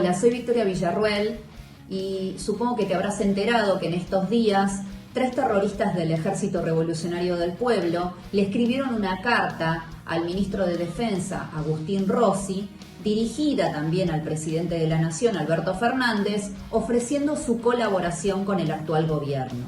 Hola, soy Victoria Villarruel y supongo que te habrás enterado que en estos días 3 terroristas del Ejército Revolucionario del Pueblo le escribieron una carta al ministro de Defensa, Agustín Rossi, dirigida también al presidente de la Nación, Alberto Fernández, ofreciendo su colaboración con el actual gobierno.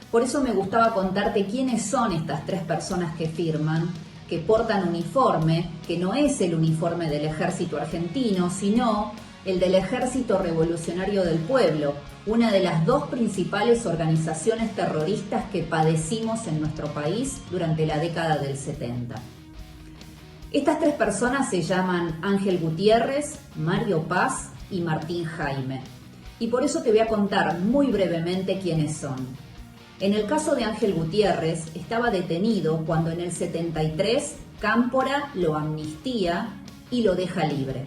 Por eso me gustaba contarte quiénes son estas 3 personas que firman, que portan uniforme, que no es el uniforme del Ejército argentino, sino el del Ejército Revolucionario del Pueblo, una de las 2 principales organizaciones terroristas que padecimos en nuestro país durante la década del 70. Estas 3 personas se llaman Ángel Gutiérrez, Mario Paz y Martín Jaime. Y por eso te voy a contar muy brevemente quiénes son. En el caso de Ángel Gutiérrez, estaba detenido cuando en el 73 Cámpora lo amnistía y lo deja libre.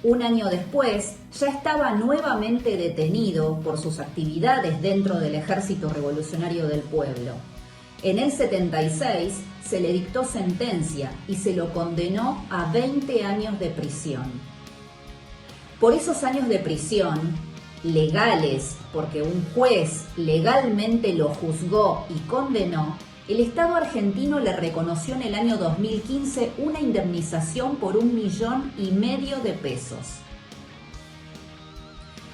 Un año después, ya estaba nuevamente detenido por sus actividades dentro del Ejército Revolucionario del Pueblo. En el 76 se le dictó sentencia y se lo condenó a 20 años de prisión. Por esos años de prisión, legales, porque un juez legalmente lo juzgó y condenó, el Estado argentino le reconoció en el año 2015 una indemnización por 1,5 millones de pesos.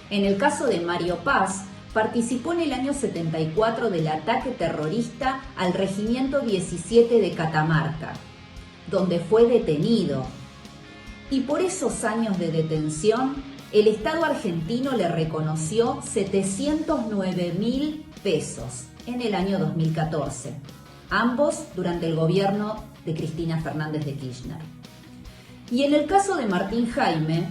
En el caso de Mario Paz, participó en el año 74 del ataque terrorista al Regimiento 17 de Catamarca, donde fue detenido. Y por esos años de detención, el Estado argentino le reconoció 709.000 pesos en el año 2014, ambos durante el gobierno de Cristina Fernández de Kirchner. Y en el caso de Martín Jaime,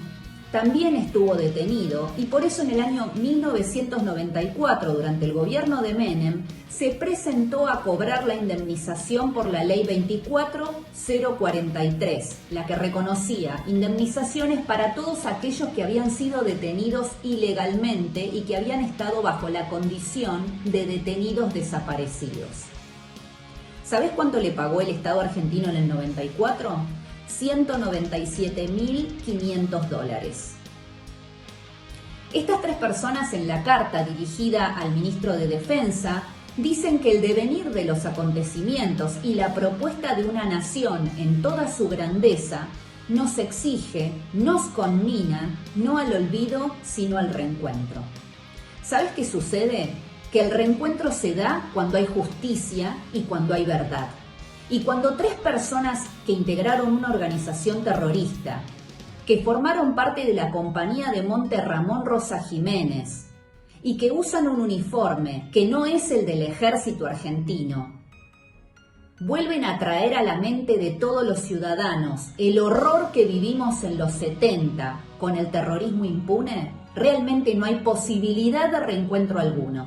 también estuvo detenido y por eso en el año 1994, durante el gobierno de Menem, se presentó a cobrar la indemnización por la ley 24043, la que reconocía indemnizaciones para todos aquellos que habían sido detenidos ilegalmente y que habían estado bajo la condición de detenidos desaparecidos. ¿Sabés cuánto le pagó el Estado argentino en el 94? $197.500. Estas 3 personas en la carta dirigida al ministro de Defensa dicen que el devenir de los acontecimientos y la propuesta de una nación en toda su grandeza nos exige, nos conmina, no al olvido, sino al reencuentro. ¿Sabes qué sucede? Que el reencuentro se da cuando hay justicia y cuando hay verdad. Y cuando 3 personas que integraron una organización terrorista, que formaron parte de la compañía de Monte Ramón Rosa Jiménez y que usan un uniforme que no es el del ejército argentino, vuelven a traer a la mente de todos los ciudadanos el horror que vivimos en los 70 con el terrorismo impune, realmente no hay posibilidad de reencuentro alguno.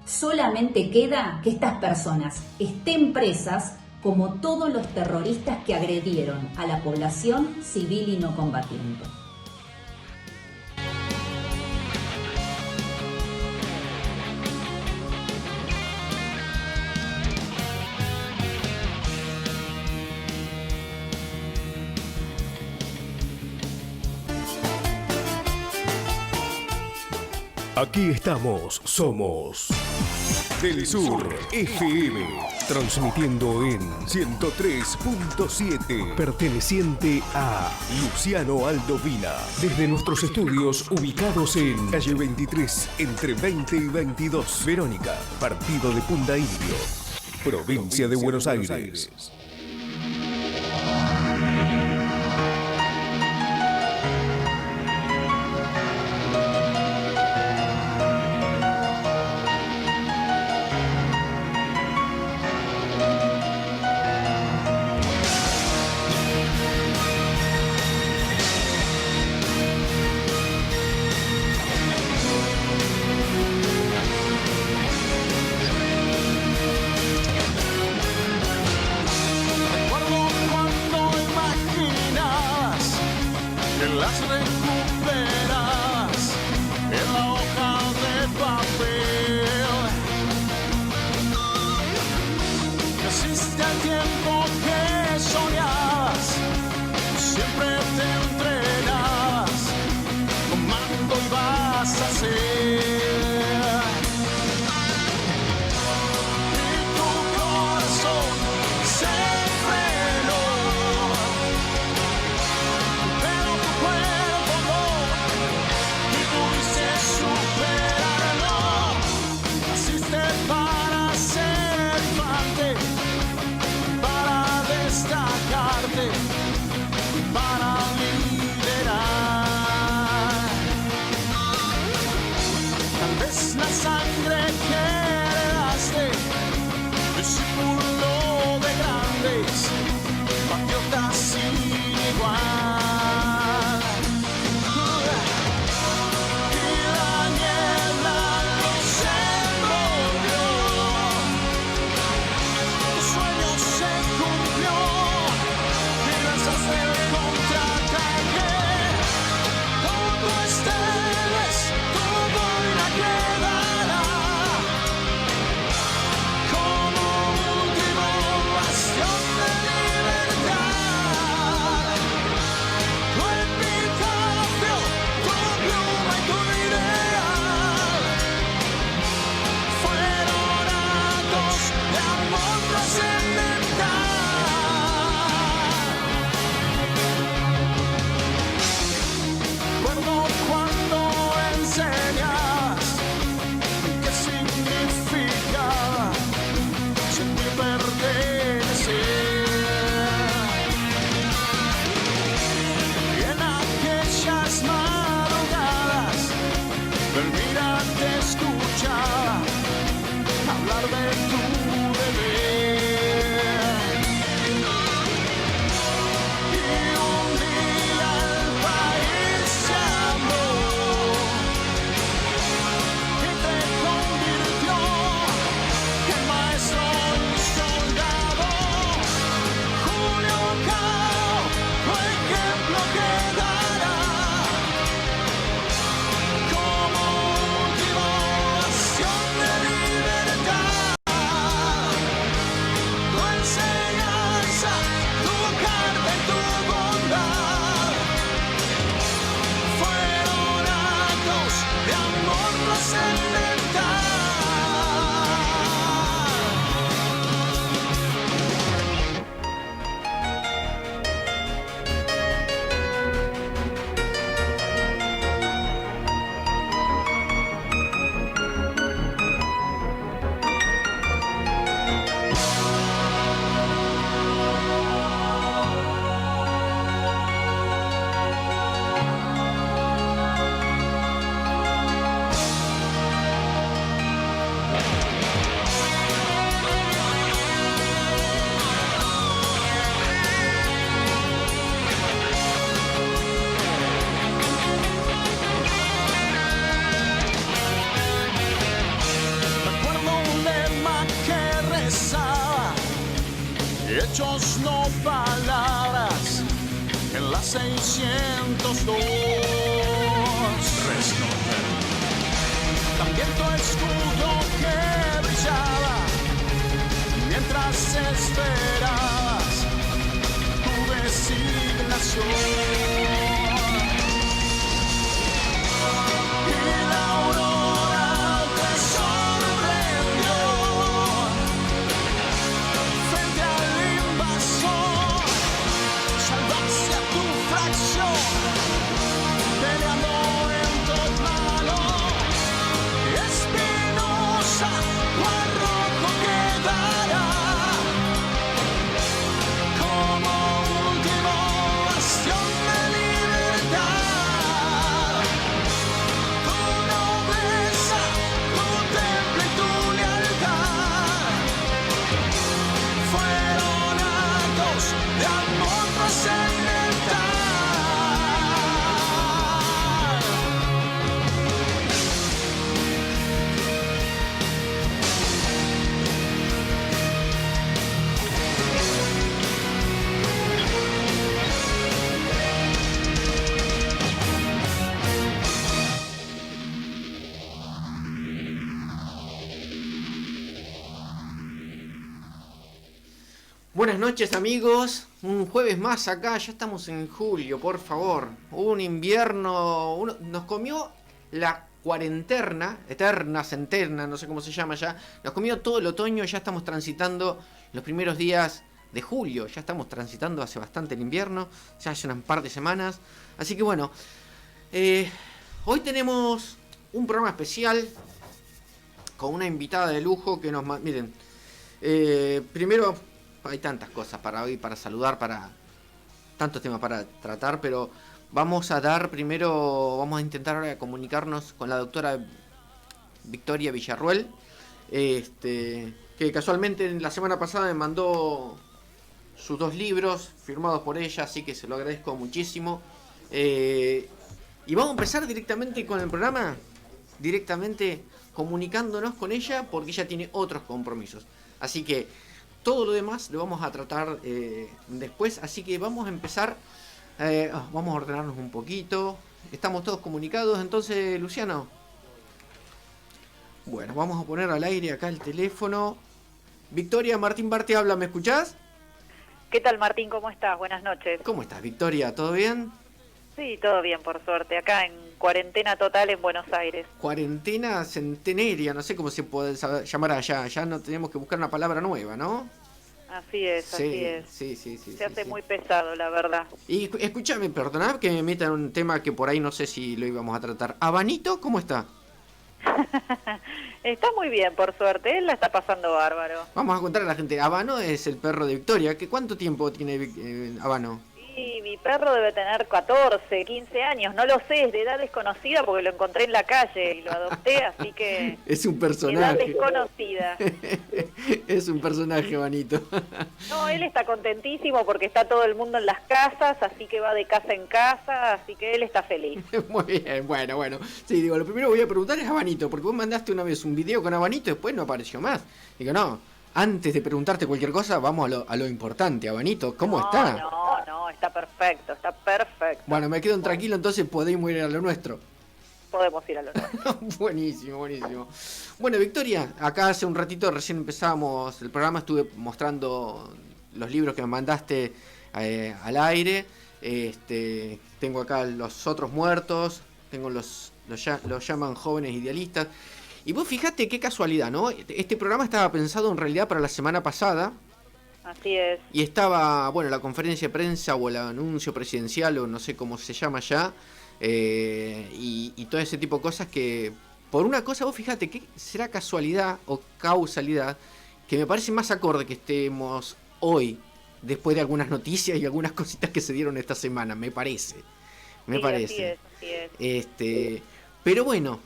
Solamente queda que estas personas estén presas como todos los terroristas que agredieron a la población civil y no combatiente. Aquí estamos, somos Del Sur FM, transmitiendo en 103.7, perteneciente a Luciano Aldo Vila, desde nuestros estudios ubicados en calle 23, entre 20 y 22, Verónica, partido de Punta Indio, provincia de Buenos Aires. Las recuperas en la hoja de papel. No existe el tiempo que soñas, siempre te entregas con más fuerte para liderar. Tal vez la sangre que heredaste, discípulo de grandes, patriotas sin igual. Y la niebla los envolvió, tu sueño se cumplió y lanzaste el contraataque. Todo estés, todo la quedará como último bastión de libertad. Tu epitafio, tu pluma y tu ideal fueron actos de amor trascendental. Recuerdo cuando enseñas qué significa sentir pertenecer. Y en aquellas madrugadas, ver, mira, te escuchaba hablar de tu deber. Y un día el país se amó y te convirtió en maestro y soldado. Julio Cao, tu ejemplo quedará como última acción de libertad. Tu enseñanza, tu carta y tu bondad fueron actos de amor trascendental. Recuerdo un lema que rezaba, hechos no palabras, en la 602. También tu escudo que brillaba mientras esperabas tu designación. Y la aurora te sorprendió frente al invasor. Salvaste a tu fracción peleando en tornado. Espinosa, tu arrojo quedará como último bastión de libertad. Tu nobleza, tu temple y tu lealtad fueron actos de amor trascendental. Buenas noches amigos, un jueves más acá, ya estamos en julio, por favor. Un invierno, nos comió la cuarentena, eterna, centena, no sé cómo se llama ya. Nos comió todo el otoño, ya estamos transitando los primeros días de julio. Ya estamos transitando hace bastante el invierno, ya hace unas par de semanas. Así que bueno, hoy tenemos un programa especial con una invitada de lujo que nos... Miren, primero hay tantas cosas para hoy, para saludar, para tantos temas para tratar, pero vamos a intentar ahora comunicarnos con la doctora Victoria Villarruel, que casualmente la semana pasada me mandó sus 2 libros firmados por ella, así que se lo agradezco muchísimo. Y vamos a empezar directamente con el programa, directamente comunicándonos con ella, porque ella tiene otros compromisos. Así que todo lo demás lo vamos a tratar después, así que vamos a empezar, vamos a ordenarnos un poquito. Estamos todos comunicados, entonces, Luciano. Bueno, vamos a poner al aire acá el teléfono. Victoria, Martín Barte habla, ¿me escuchás? ¿Qué tal, Martín? ¿Cómo estás? Buenas noches. ¿Cómo estás, Victoria? ¿Todo bien? Sí, todo bien, por suerte. Acá en cuarentena total en Buenos Aires. Cuarentena centenaria, no sé cómo se puede llamar allá. Ya no tenemos que buscar una palabra nueva, ¿no? Así es, Sí, así es. sí. Se hace muy pesado, la verdad. Y escúchame, perdonad que me meta en un tema que por ahí no sé si lo íbamos a tratar. ¿Abanito cómo está? Está muy bien, por suerte. Él la está pasando bárbaro. Vamos a contar a la gente. Habano es el perro de Victoria. ¿Cuánto tiempo tiene Habano? Sí, mi perro debe tener 14, 15 años. No lo sé, es de edad desconocida porque lo encontré en la calle y lo adopté, así que... Es un edad personaje. desconocida. Es un personaje, Abanito. No, él está contentísimo porque está todo el mundo en las casas, así que va de casa en casa, así que él está feliz. Muy bien, bueno. Sí, digo, lo primero que voy a preguntar es Abanito, porque vos mandaste una vez un video con Abanito y después no apareció más. Digo, no, antes de preguntarte cualquier cosa, vamos a lo importante. Abanito, ¿cómo está? No, está perfecto, está perfecto. Bueno, me quedo tranquilo, entonces podemos ir a lo nuestro. Podemos ir a lo nuestro. Buenísimo. Bueno, Victoria, acá hace un ratito recién empezamos el programa, estuve mostrando los libros que me mandaste al aire. Tengo acá Los Otros Muertos, tengo los llaman Jóvenes Idealistas. Y vos fijate qué casualidad, ¿no? Este programa estaba pensado en realidad para la semana pasada. Así es. Y estaba, bueno, la conferencia de prensa o el anuncio presidencial o no sé cómo se llama ya. Y todo ese tipo de cosas que, por una cosa, vos fíjate que será casualidad o causalidad, que me parece más acorde que estemos hoy, después de algunas noticias y algunas cositas que se dieron esta semana, me parece. Así es. Pero bueno,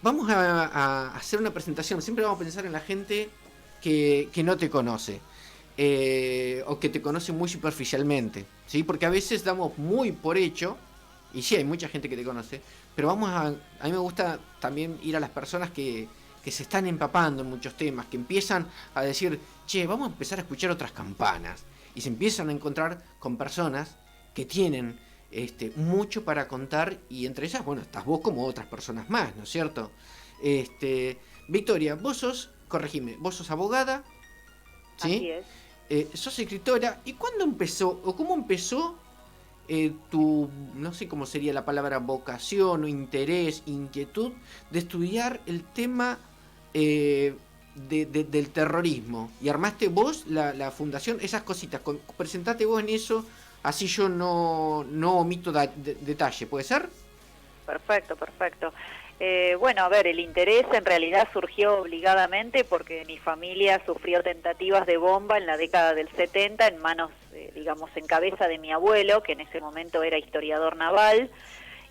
vamos a hacer una presentación. Siempre vamos a pensar en la gente que no te conoce. O que te conoce muy superficialmente, ¿sí? Porque a veces damos muy por hecho, y sí hay mucha gente que te conoce, pero a mí me gusta también ir a las personas que se están empapando en muchos temas, que empiezan a decir, che, vamos a empezar a escuchar otras campanas, y se empiezan a encontrar con personas que tienen mucho para contar, y entre ellas, bueno, estás vos como otras personas más, ¿no es cierto? Victoria, corregime, vos sos abogada, ¿sí? Así es. Sos escritora. ¿Y cuándo empezó o cómo empezó tu, no sé cómo sería la palabra, vocación o interés, inquietud de estudiar el tema del terrorismo? Y armaste vos la fundación, esas cositas. Presentate vos en eso, así yo no omito detalle, ¿puede ser? Perfecto. Bueno, a ver, el interés en realidad surgió obligadamente porque mi familia sufrió tentativas de bomba en la década del 70 en manos, digamos, en cabeza de mi abuelo, que en ese momento era historiador naval.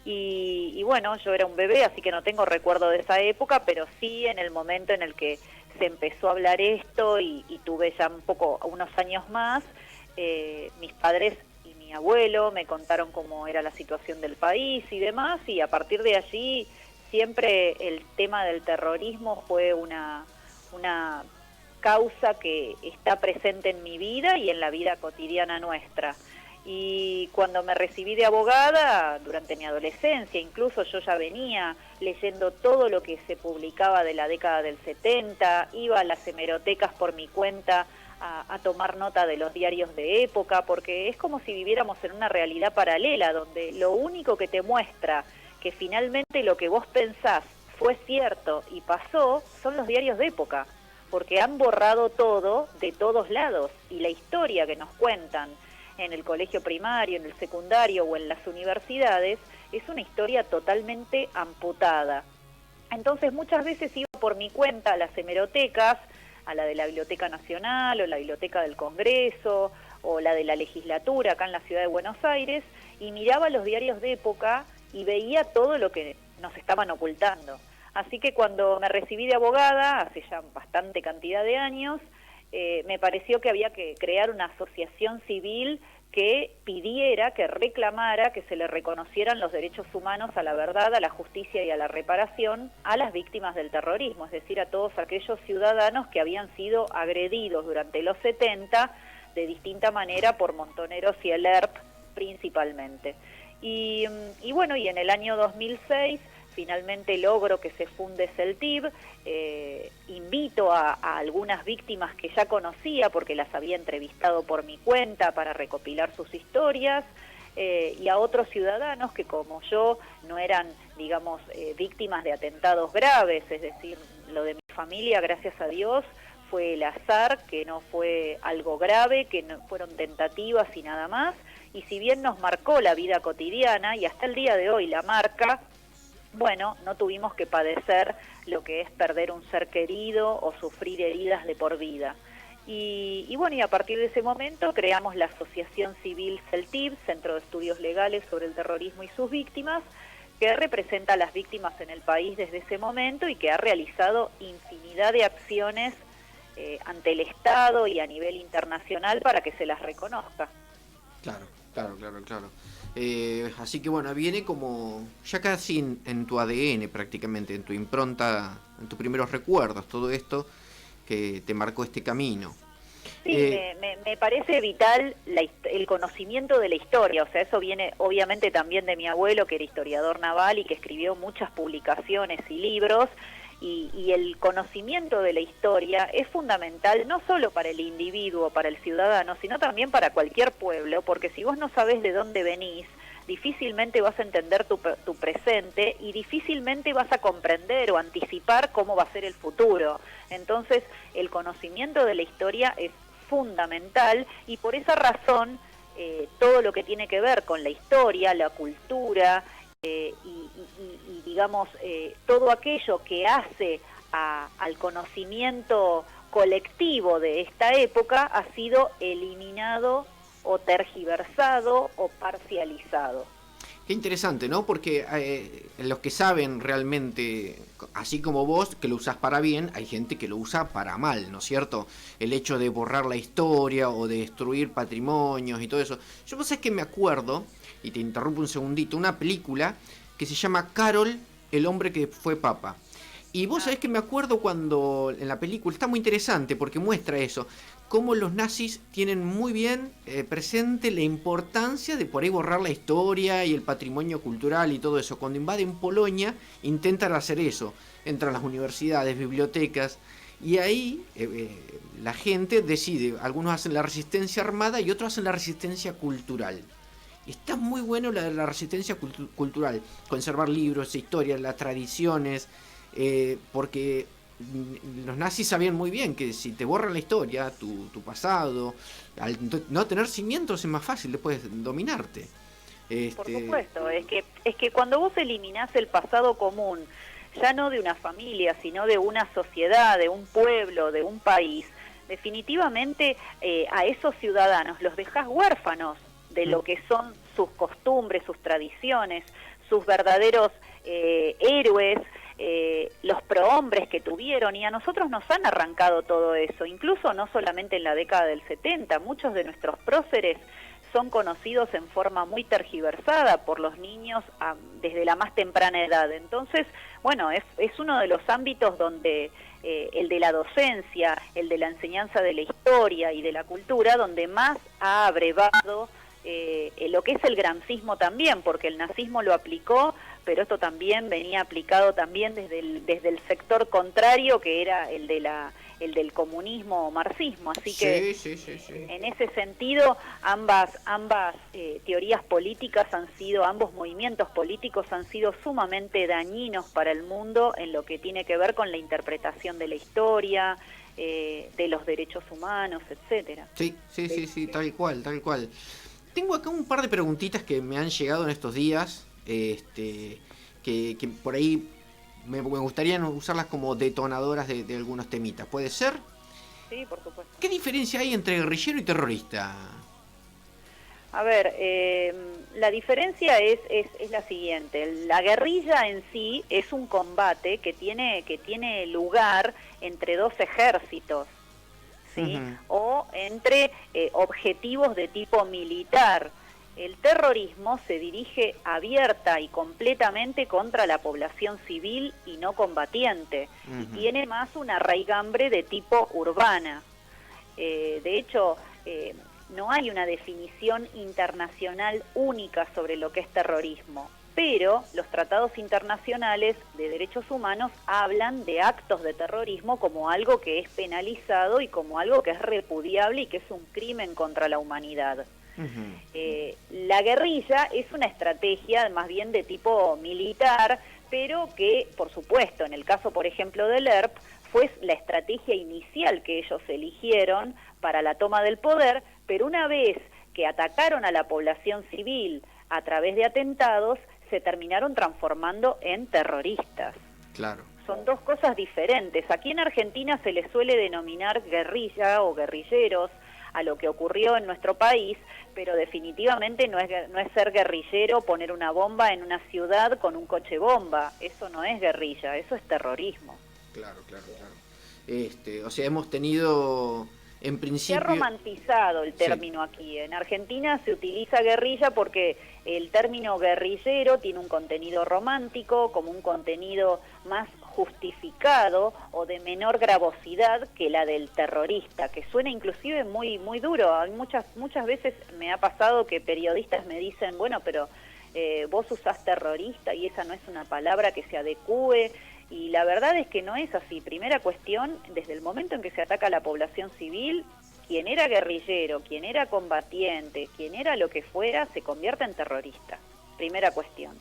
Y bueno, yo era un bebé, así que no tengo recuerdo de esa época, pero sí en el momento en el que se empezó a hablar esto y tuve ya unos años más, mis padres y mi abuelo me contaron cómo era la situación del país y demás, y a partir de allí siempre el tema del terrorismo fue una causa que está presente en mi vida y en la vida cotidiana nuestra. Y cuando me recibí de abogada, durante mi adolescencia, incluso yo ya venía leyendo todo lo que se publicaba de la década del 70, iba a las hemerotecas por mi cuenta a tomar nota de los diarios de época, porque es como si viviéramos en una realidad paralela, donde lo único que te muestra que finalmente lo que vos pensás fue cierto y pasó, son los diarios de época, porque han borrado todo de todos lados, y la historia que nos cuentan en el colegio primario, en el secundario o en las universidades, es una historia totalmente amputada. Entonces muchas veces iba por mi cuenta a las hemerotecas, a la de la Biblioteca Nacional o la Biblioteca del Congreso, o la de la legislatura acá en la ciudad de Buenos Aires, y miraba los diarios de época y veía todo lo que nos estaban ocultando. Así que cuando me recibí de abogada, hace ya bastante cantidad de años, me pareció que había que crear una asociación civil que pidiera, que reclamara que se le reconocieran los derechos humanos a la verdad, a la justicia y a la reparación a las víctimas del terrorismo, es decir, a todos aquellos ciudadanos que habían sido agredidos durante los 70 de distinta manera por Montoneros y el ERP principalmente. Y bueno, y en el año 2006 finalmente logro que se funde CELTIV, invito a algunas víctimas que ya conocía porque las había entrevistado por mi cuenta para recopilar sus historias, y a otros ciudadanos que como yo no eran, digamos, víctimas de atentados graves, es decir, lo de mi familia, gracias a Dios, fue el azar, que no fue algo grave, que no fueron tentativas y nada más, y si bien nos marcó la vida cotidiana y hasta el día de hoy la marca, bueno, no tuvimos que padecer lo que es perder un ser querido o sufrir heridas de por vida. Y bueno, y a partir de ese momento creamos la Asociación Civil CELTIV, Centro de Estudios Legales sobre el Terrorismo y sus Víctimas, que representa a las víctimas en el país desde ese momento y que ha realizado infinidad de acciones ante el Estado y a nivel internacional para que se las reconozca. Claro. Así que bueno, viene como ya casi en tu ADN prácticamente, en tu impronta, en tus primeros recuerdos, todo esto que te marcó este camino. Sí, me parece vital el conocimiento de la historia, o sea, eso viene obviamente también de mi abuelo, que era historiador naval y que escribió muchas publicaciones y libros, y el conocimiento de la historia es fundamental no solo para el individuo, para el ciudadano, sino también para cualquier pueblo, porque si vos no sabés de dónde venís, difícilmente vas a entender tu presente y difícilmente vas a comprender o anticipar cómo va a ser el futuro. Entonces, el conocimiento de la historia es fundamental y por esa razón todo lo que tiene que ver con la historia, la cultura y digamos todo aquello que hace al conocimiento colectivo de esta época ha sido eliminado o tergiversado o parcializado. Qué interesante, ¿no? Porque los que saben realmente, así como vos, que lo usás para bien, hay gente que lo usa para mal, ¿no es cierto? El hecho de borrar la historia o de destruir patrimonios y todo eso. Yo vos sabés que me acuerdo, y te interrumpo un segundito, una película que se llama Carol, el hombre que fue papa. Y vos sabés que me acuerdo cuando en la película, está muy interesante porque muestra eso, cómo los nazis tienen muy bien presente la importancia de por ahí borrar la historia y el patrimonio cultural y todo eso. Cuando invaden Polonia intentan hacer eso, entran a las universidades, bibliotecas, y ahí la gente decide, algunos hacen la resistencia armada y otros hacen la resistencia cultural. Está muy bueno la resistencia cultural, conservar libros, historias, las tradiciones, porque los nazis sabían muy bien que si te borran la historia, tu pasado, al no tener cimientos es más fácil después dominarte. Por supuesto, es que cuando vos eliminás el pasado común, ya no de una familia, sino de una sociedad, de un pueblo, de un país, definitivamente a esos ciudadanos los dejás huérfanos de lo que son sus costumbres, sus tradiciones, sus verdaderos héroes, los prohombres que tuvieron, y a nosotros nos han arrancado todo eso, incluso no solamente en la década del 70, muchos de nuestros próceres son conocidos en forma muy tergiversada por los niños desde la más temprana edad. Entonces, bueno, es uno de los ámbitos donde el de la docencia, el de la enseñanza de la historia y de la cultura, donde más ha abrevado lo que es el gramscismo también, porque el nazismo lo aplicó, pero esto también venía aplicado también desde el sector contrario, que era el del comunismo o marxismo. Así que sí. en ese sentido ambas teorías políticas ambos movimientos políticos han sido sumamente dañinos para el mundo en lo que tiene que ver con la interpretación de la historia, de los derechos humanos, etcétera. Sí, tal cual. Tengo acá un par de preguntitas que me han llegado en estos días, que por ahí me gustaría usarlas como detonadoras de algunos temitas. ¿Puede ser? Sí, por supuesto. ¿Qué diferencia hay entre guerrillero y terrorista? A ver, la diferencia es la siguiente. La guerrilla en sí es un combate que tiene lugar entre dos ejércitos, ¿sí? O entre objetivos de tipo militar. El terrorismo se dirige abierta y completamente contra la población civil y no combatiente, y tiene más una raigambre de tipo urbana. De hecho, no hay una definición internacional única sobre lo que es terrorismo, pero los tratados internacionales de derechos humanos hablan de actos de terrorismo como algo que es penalizado y como algo que es repudiable y que es un crimen contra la humanidad. La guerrilla es una estrategia más bien de tipo militar, pero que, por supuesto, en el caso, por ejemplo, del ERP, fue la estrategia inicial que ellos eligieron para la toma del poder, pero una vez que atacaron a la población civil a través de atentados, se terminaron transformando en terroristas. Claro. Son dos cosas diferentes. Aquí en Argentina se les suele denominar guerrilla o guerrilleros a lo que ocurrió en nuestro país, pero definitivamente no es ser guerrillero poner una bomba en una ciudad con un coche bomba. Eso no es guerrilla, eso es terrorismo. Claro. O sea, hemos tenido, en principio... Se ha romantizado el término aquí. En Argentina se utiliza guerrilla porque el término guerrillero tiene un contenido romántico, como un contenido más justificado o de menor gravosidad que la del terrorista, que suena inclusive muy muy duro. Muchas veces me ha pasado que periodistas me dicen, bueno, pero vos usás terrorista y esa no es una palabra que se adecúe, y la verdad es que no es así. Primera cuestión, desde el momento en que se ataca a la población civil, quien era guerrillero, quien era combatiente, quien era lo que fuera, se convierte en terrorista. Primera cuestión.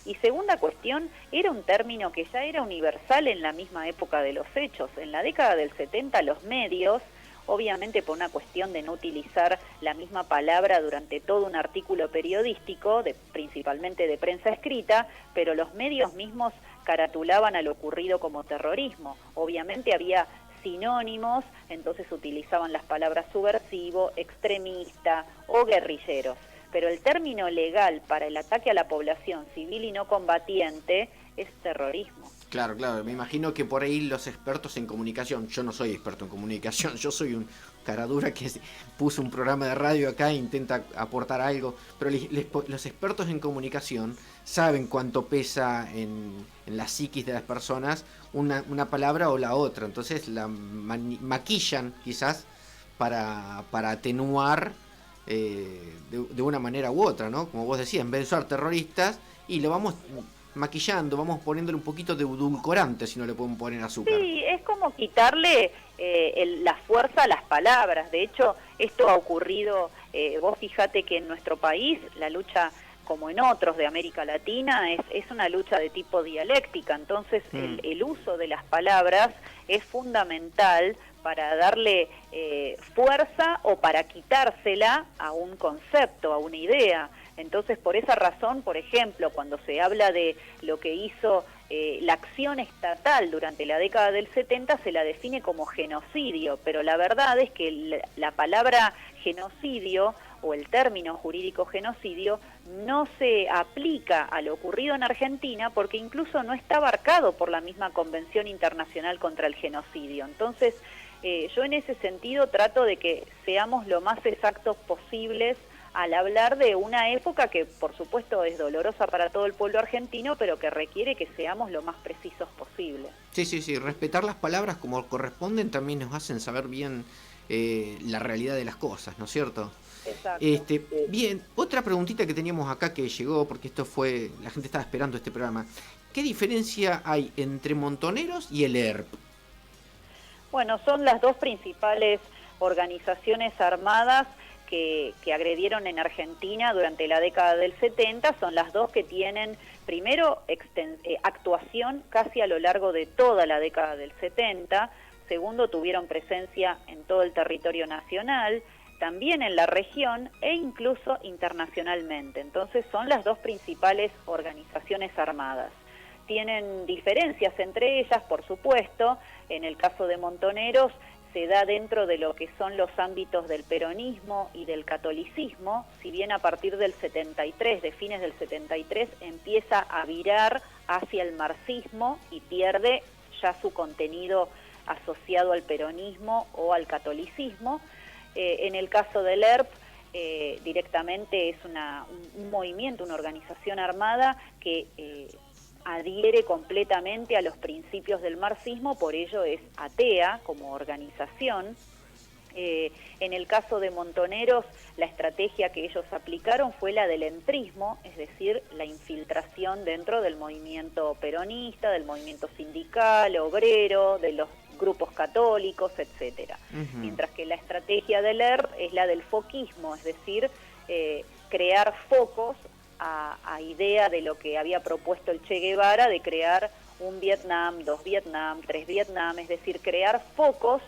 Y segunda cuestión, era un término que ya era universal en la misma época de los hechos. En la década del 70 los medios, obviamente por una cuestión de no utilizar la misma palabra durante todo un artículo periodístico, principalmente de prensa escrita, pero los medios mismos caratulaban a lo ocurrido como terrorismo. Obviamente había sinónimos, entonces utilizaban las palabras subversivo, extremista o guerrilleros. Pero el término legal para el ataque a la población civil y no combatiente es terrorismo. Claro, me imagino que por ahí los expertos en comunicación, yo no soy experto en comunicación, yo soy un caradura que puso un programa de radio acá e intenta aportar algo, pero los expertos en comunicación saben cuánto pesa en la psiquis de las personas una palabra o la otra, entonces la maquillan quizás para atenuar de una manera u otra, ¿no? Como vos decías, en vez de usar terroristas, y lo vamos maquillando, vamos poniéndole un poquito de edulcorante, si no le pueden poner azúcar. Sí, es como quitarle la fuerza a las palabras. De hecho, esto ha ocurrido, vos fíjate que en nuestro país la lucha, como en otros de América Latina, es una lucha de tipo dialéctica. Entonces el uso de las palabras es fundamental para darle fuerza o para quitársela a un concepto, a una idea. Entonces, por esa razón, por ejemplo, cuando se habla de lo que hizo la acción estatal durante la década del 70, se la define como genocidio, pero la verdad es que la palabra genocidio o el término jurídico genocidio no se aplica a lo ocurrido en Argentina porque incluso no está abarcado por la misma Convención Internacional contra el Genocidio. Entonces, yo en ese sentido trato de que seamos lo más exactos posibles al hablar de una época que por supuesto es dolorosa para todo el pueblo argentino, pero que requiere que seamos lo más precisos posible. Sí, respetar las palabras como corresponden también nos hacen saber bien la realidad de las cosas, ¿no es cierto? Exacto. Bien, otra preguntita que teníamos acá que llegó, porque la gente estaba esperando este programa. ¿Qué diferencia hay entre Montoneros y el ERP? Bueno, son las dos principales organizaciones armadas que agredieron en Argentina durante la década del 70, son las dos que tienen, primero, actuación casi a lo largo de toda la década del 70, segundo, tuvieron presencia en todo el territorio nacional, también en la región e incluso internacionalmente. Entonces son las dos principales organizaciones armadas. Tienen diferencias entre ellas, por supuesto. En el caso de Montoneros se da dentro de lo que son los ámbitos del peronismo y del catolicismo, si bien a partir del 73, de fines del 73, empieza a virar hacia el marxismo y pierde ya su contenido asociado al peronismo o al catolicismo. En el caso del ERP, directamente es un movimiento, una organización armada que adhiere completamente a los principios del marxismo, por ello es atea como organización. En el caso de Montoneros, la estrategia que ellos aplicaron fue la del entrismo, es decir, la infiltración dentro del movimiento peronista, del movimiento sindical, obrero, de los grupos católicos, etcétera. Mientras que la estrategia del ERP es la del foquismo, es decir, crear focos a idea de lo que había propuesto el Che Guevara, de crear un Vietnam, 2 Vietnam, 3 Vietnam, es decir, crear focos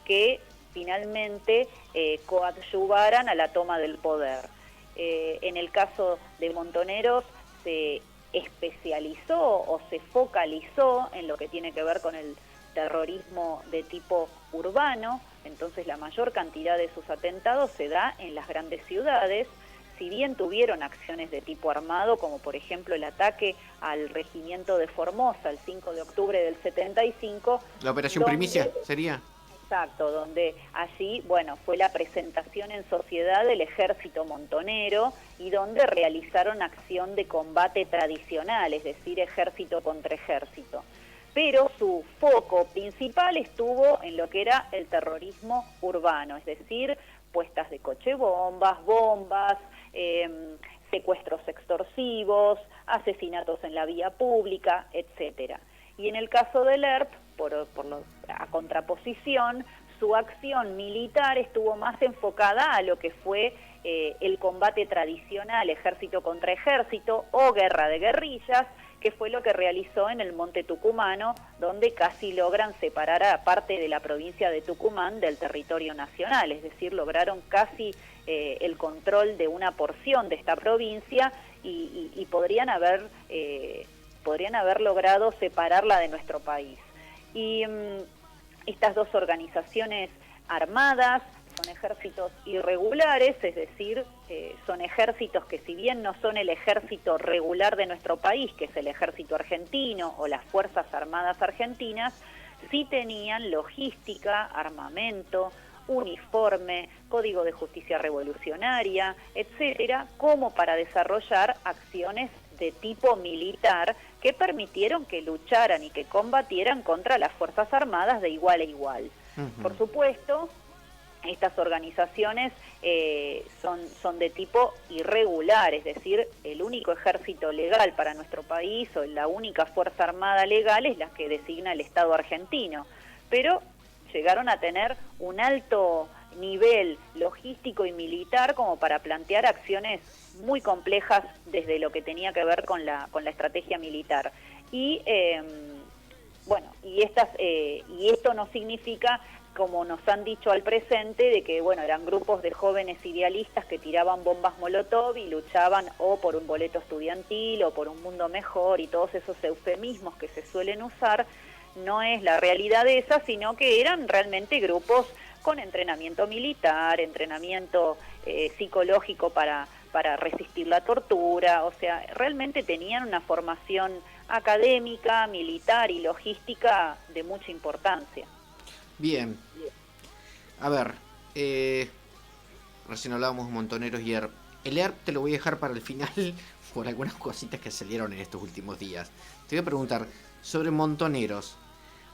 que finalmente coadyuvaran a la toma del poder. En el caso de Montoneros se especializó o se focalizó en lo que tiene que ver con el terrorismo de tipo urbano, entonces la mayor cantidad de sus atentados se da en las grandes ciudades. Si bien tuvieron acciones de tipo armado, como por ejemplo el ataque al regimiento de Formosa el 5 de octubre del 75. La Operación Primicia sería. Exacto, donde allí, bueno, fue la presentación en sociedad del ejército montonero y donde realizaron acción de combate tradicional, es decir, ejército contra ejército. Pero su foco principal estuvo en lo que era el terrorismo urbano, es decir, puestas de cochebombas, bombas, secuestros extorsivos, asesinatos en la vía pública, etcétera. Y en el caso del ERP, a contraposición, su acción militar estuvo más enfocada a lo que fue el combate tradicional, ejército contra ejército o guerra de guerrillas, que fue lo que realizó en el Monte Tucumano, donde casi logran separar a parte de la provincia de Tucumán del territorio nacional, es decir, lograron casi el control de una porción de esta provincia y podrían haber logrado separarla de nuestro país. Y estas dos organizaciones armadas son ejércitos irregulares, es decir, son ejércitos que si bien no son el ejército regular de nuestro país, que es el ejército argentino o las Fuerzas Armadas Argentinas, sí tenían logística, armamento, uniforme, código de justicia revolucionaria, etcétera, como para desarrollar acciones de tipo militar que permitieron que lucharan y que combatieran contra las Fuerzas Armadas de igual a igual. Por supuesto, estas organizaciones son de tipo irregular, es decir, el único ejército legal para nuestro país o la única Fuerza Armada legal es la que designa el Estado argentino, pero llegaron a tener un alto nivel logístico y militar como para plantear acciones muy complejas desde lo que tenía que ver con la estrategia militar. Y y esto no significa, como nos han dicho al presente, de que eran grupos de jóvenes idealistas que tiraban bombas molotov y luchaban o por un boleto estudiantil o por un mundo mejor y todos esos eufemismos que se suelen usar. No es la realidad de esa, sino que eran realmente grupos con entrenamiento militar, entrenamiento psicológico para resistir la tortura, o sea, realmente tenían una formación académica, militar y logística de mucha importancia. Bien. A ver, recién hablábamos de Montoneros y ERP. El ERP te lo voy a dejar para el final por algunas cositas que salieron en estos últimos días. Te voy a preguntar sobre Montoneros.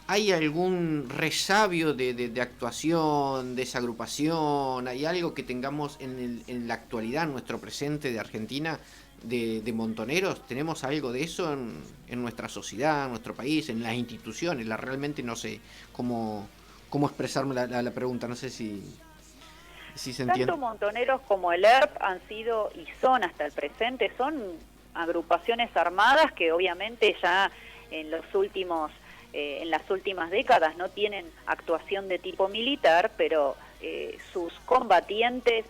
¿Hay algún resabio de actuación de esa agrupación? ¿Hay algo que tengamos en la actualidad, en nuestro presente de Argentina, de Montoneros? ¿Tenemos algo de eso en nuestra sociedad, en nuestro país, en las instituciones? Realmente no sé cómo expresarme la pregunta, no sé si se entiende. Tanto Montoneros como el ERP han sido y son hasta el presente, son agrupaciones armadas que obviamente ya en las últimas décadas no tienen actuación de tipo militar, pero sus combatientes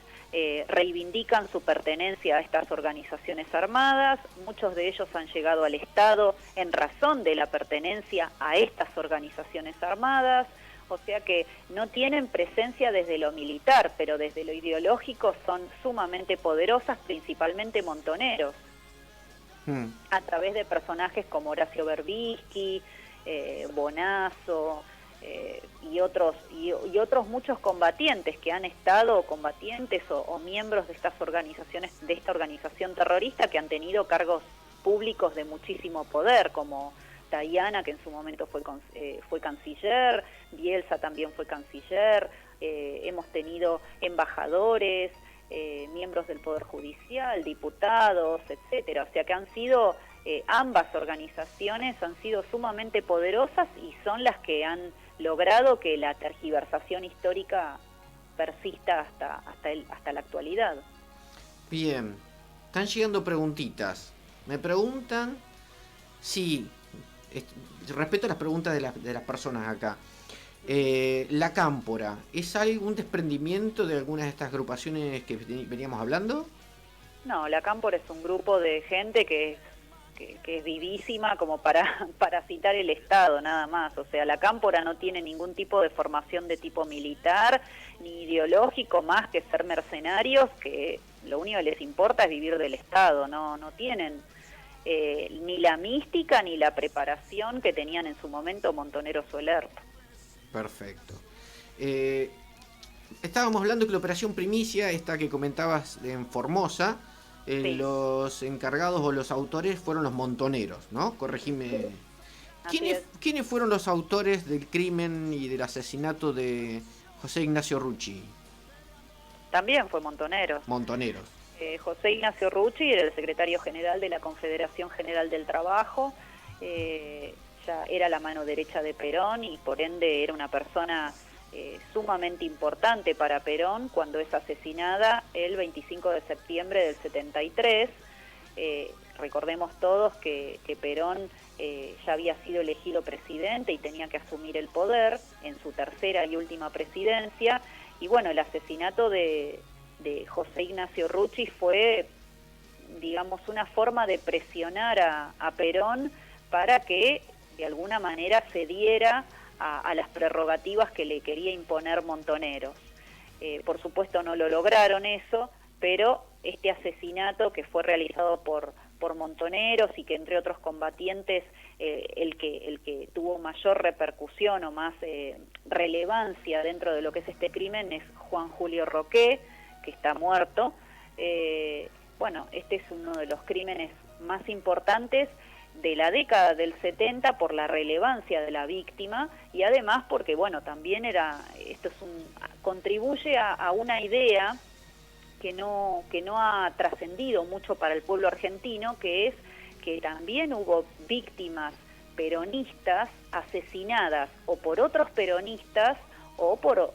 reivindican su pertenencia a estas organizaciones armadas. Muchos de ellos han llegado al Estado en razón de la pertenencia a estas organizaciones armadas. O sea que no tienen presencia desde lo militar, pero desde lo ideológico son sumamente poderosas, principalmente Montoneros, a través de personajes como Horacio Berbisky, Bonazo, y otros muchos combatientes que han estado combatientes o miembros de estas organizaciones, de esta organización terrorista, que han tenido cargos públicos de muchísimo poder, como Tayana, que en su momento fue canciller, Bielsa también fue canciller, hemos tenido embajadores, miembros del Poder Judicial, diputados, etcétera. O sea que han sido, ambas organizaciones han sido sumamente poderosas y son las que han logrado que la tergiversación histórica persista hasta la actualidad. Bien, están llegando preguntitas. Me preguntan si, respeto las preguntas de las personas acá, la cámpora, ¿es algún desprendimiento de algunas de estas agrupaciones que veníamos hablando? No, la cámpora es un grupo de gente que es vivísima como para parasitar el Estado, nada más. O sea, la cámpora no tiene ningún tipo de formación de tipo militar ni ideológico, más que ser mercenarios, que lo único que les importa es vivir del Estado. No tienen ni la mística ni la preparación que tenían en su momento Montoneros o el ERP. Perfecto. Estábamos hablando que la operación Primicia, esta que comentabas en Formosa, sí, los encargados o los autores fueron los Montoneros, ¿no? Corregime. ¿Quiénes fueron los autores del crimen y del asesinato de José Ignacio Rucci? También fue Montoneros. Montoneros. José Ignacio Rucci era el secretario general de la Confederación General del Trabajo, ya era la mano derecha de Perón y por ende era una persona sumamente importante para Perón cuando es asesinada el 25 de septiembre del 73. Recordemos todos que Perón ya había sido elegido presidente y tenía que asumir el poder en su tercera y última presidencia, y bueno, el asesinato de José Ignacio Rucci fue, digamos, una forma de presionar a Perón para que de alguna manera cediera a las prerrogativas que le quería imponer Montoneros. Por supuesto no lo lograron eso, pero este asesinato que fue realizado por Montoneros y que entre otros combatientes el que tuvo mayor repercusión o más relevancia dentro de lo que es este crimen es Juan Julio Roqué, que está muerto. Bueno, este es uno de los crímenes más importantes de la década del 70 por la relevancia de la víctima y además porque, bueno, también contribuye a una idea que no ha trascendido mucho para el pueblo argentino, que es que también hubo víctimas peronistas asesinadas o por otros peronistas o por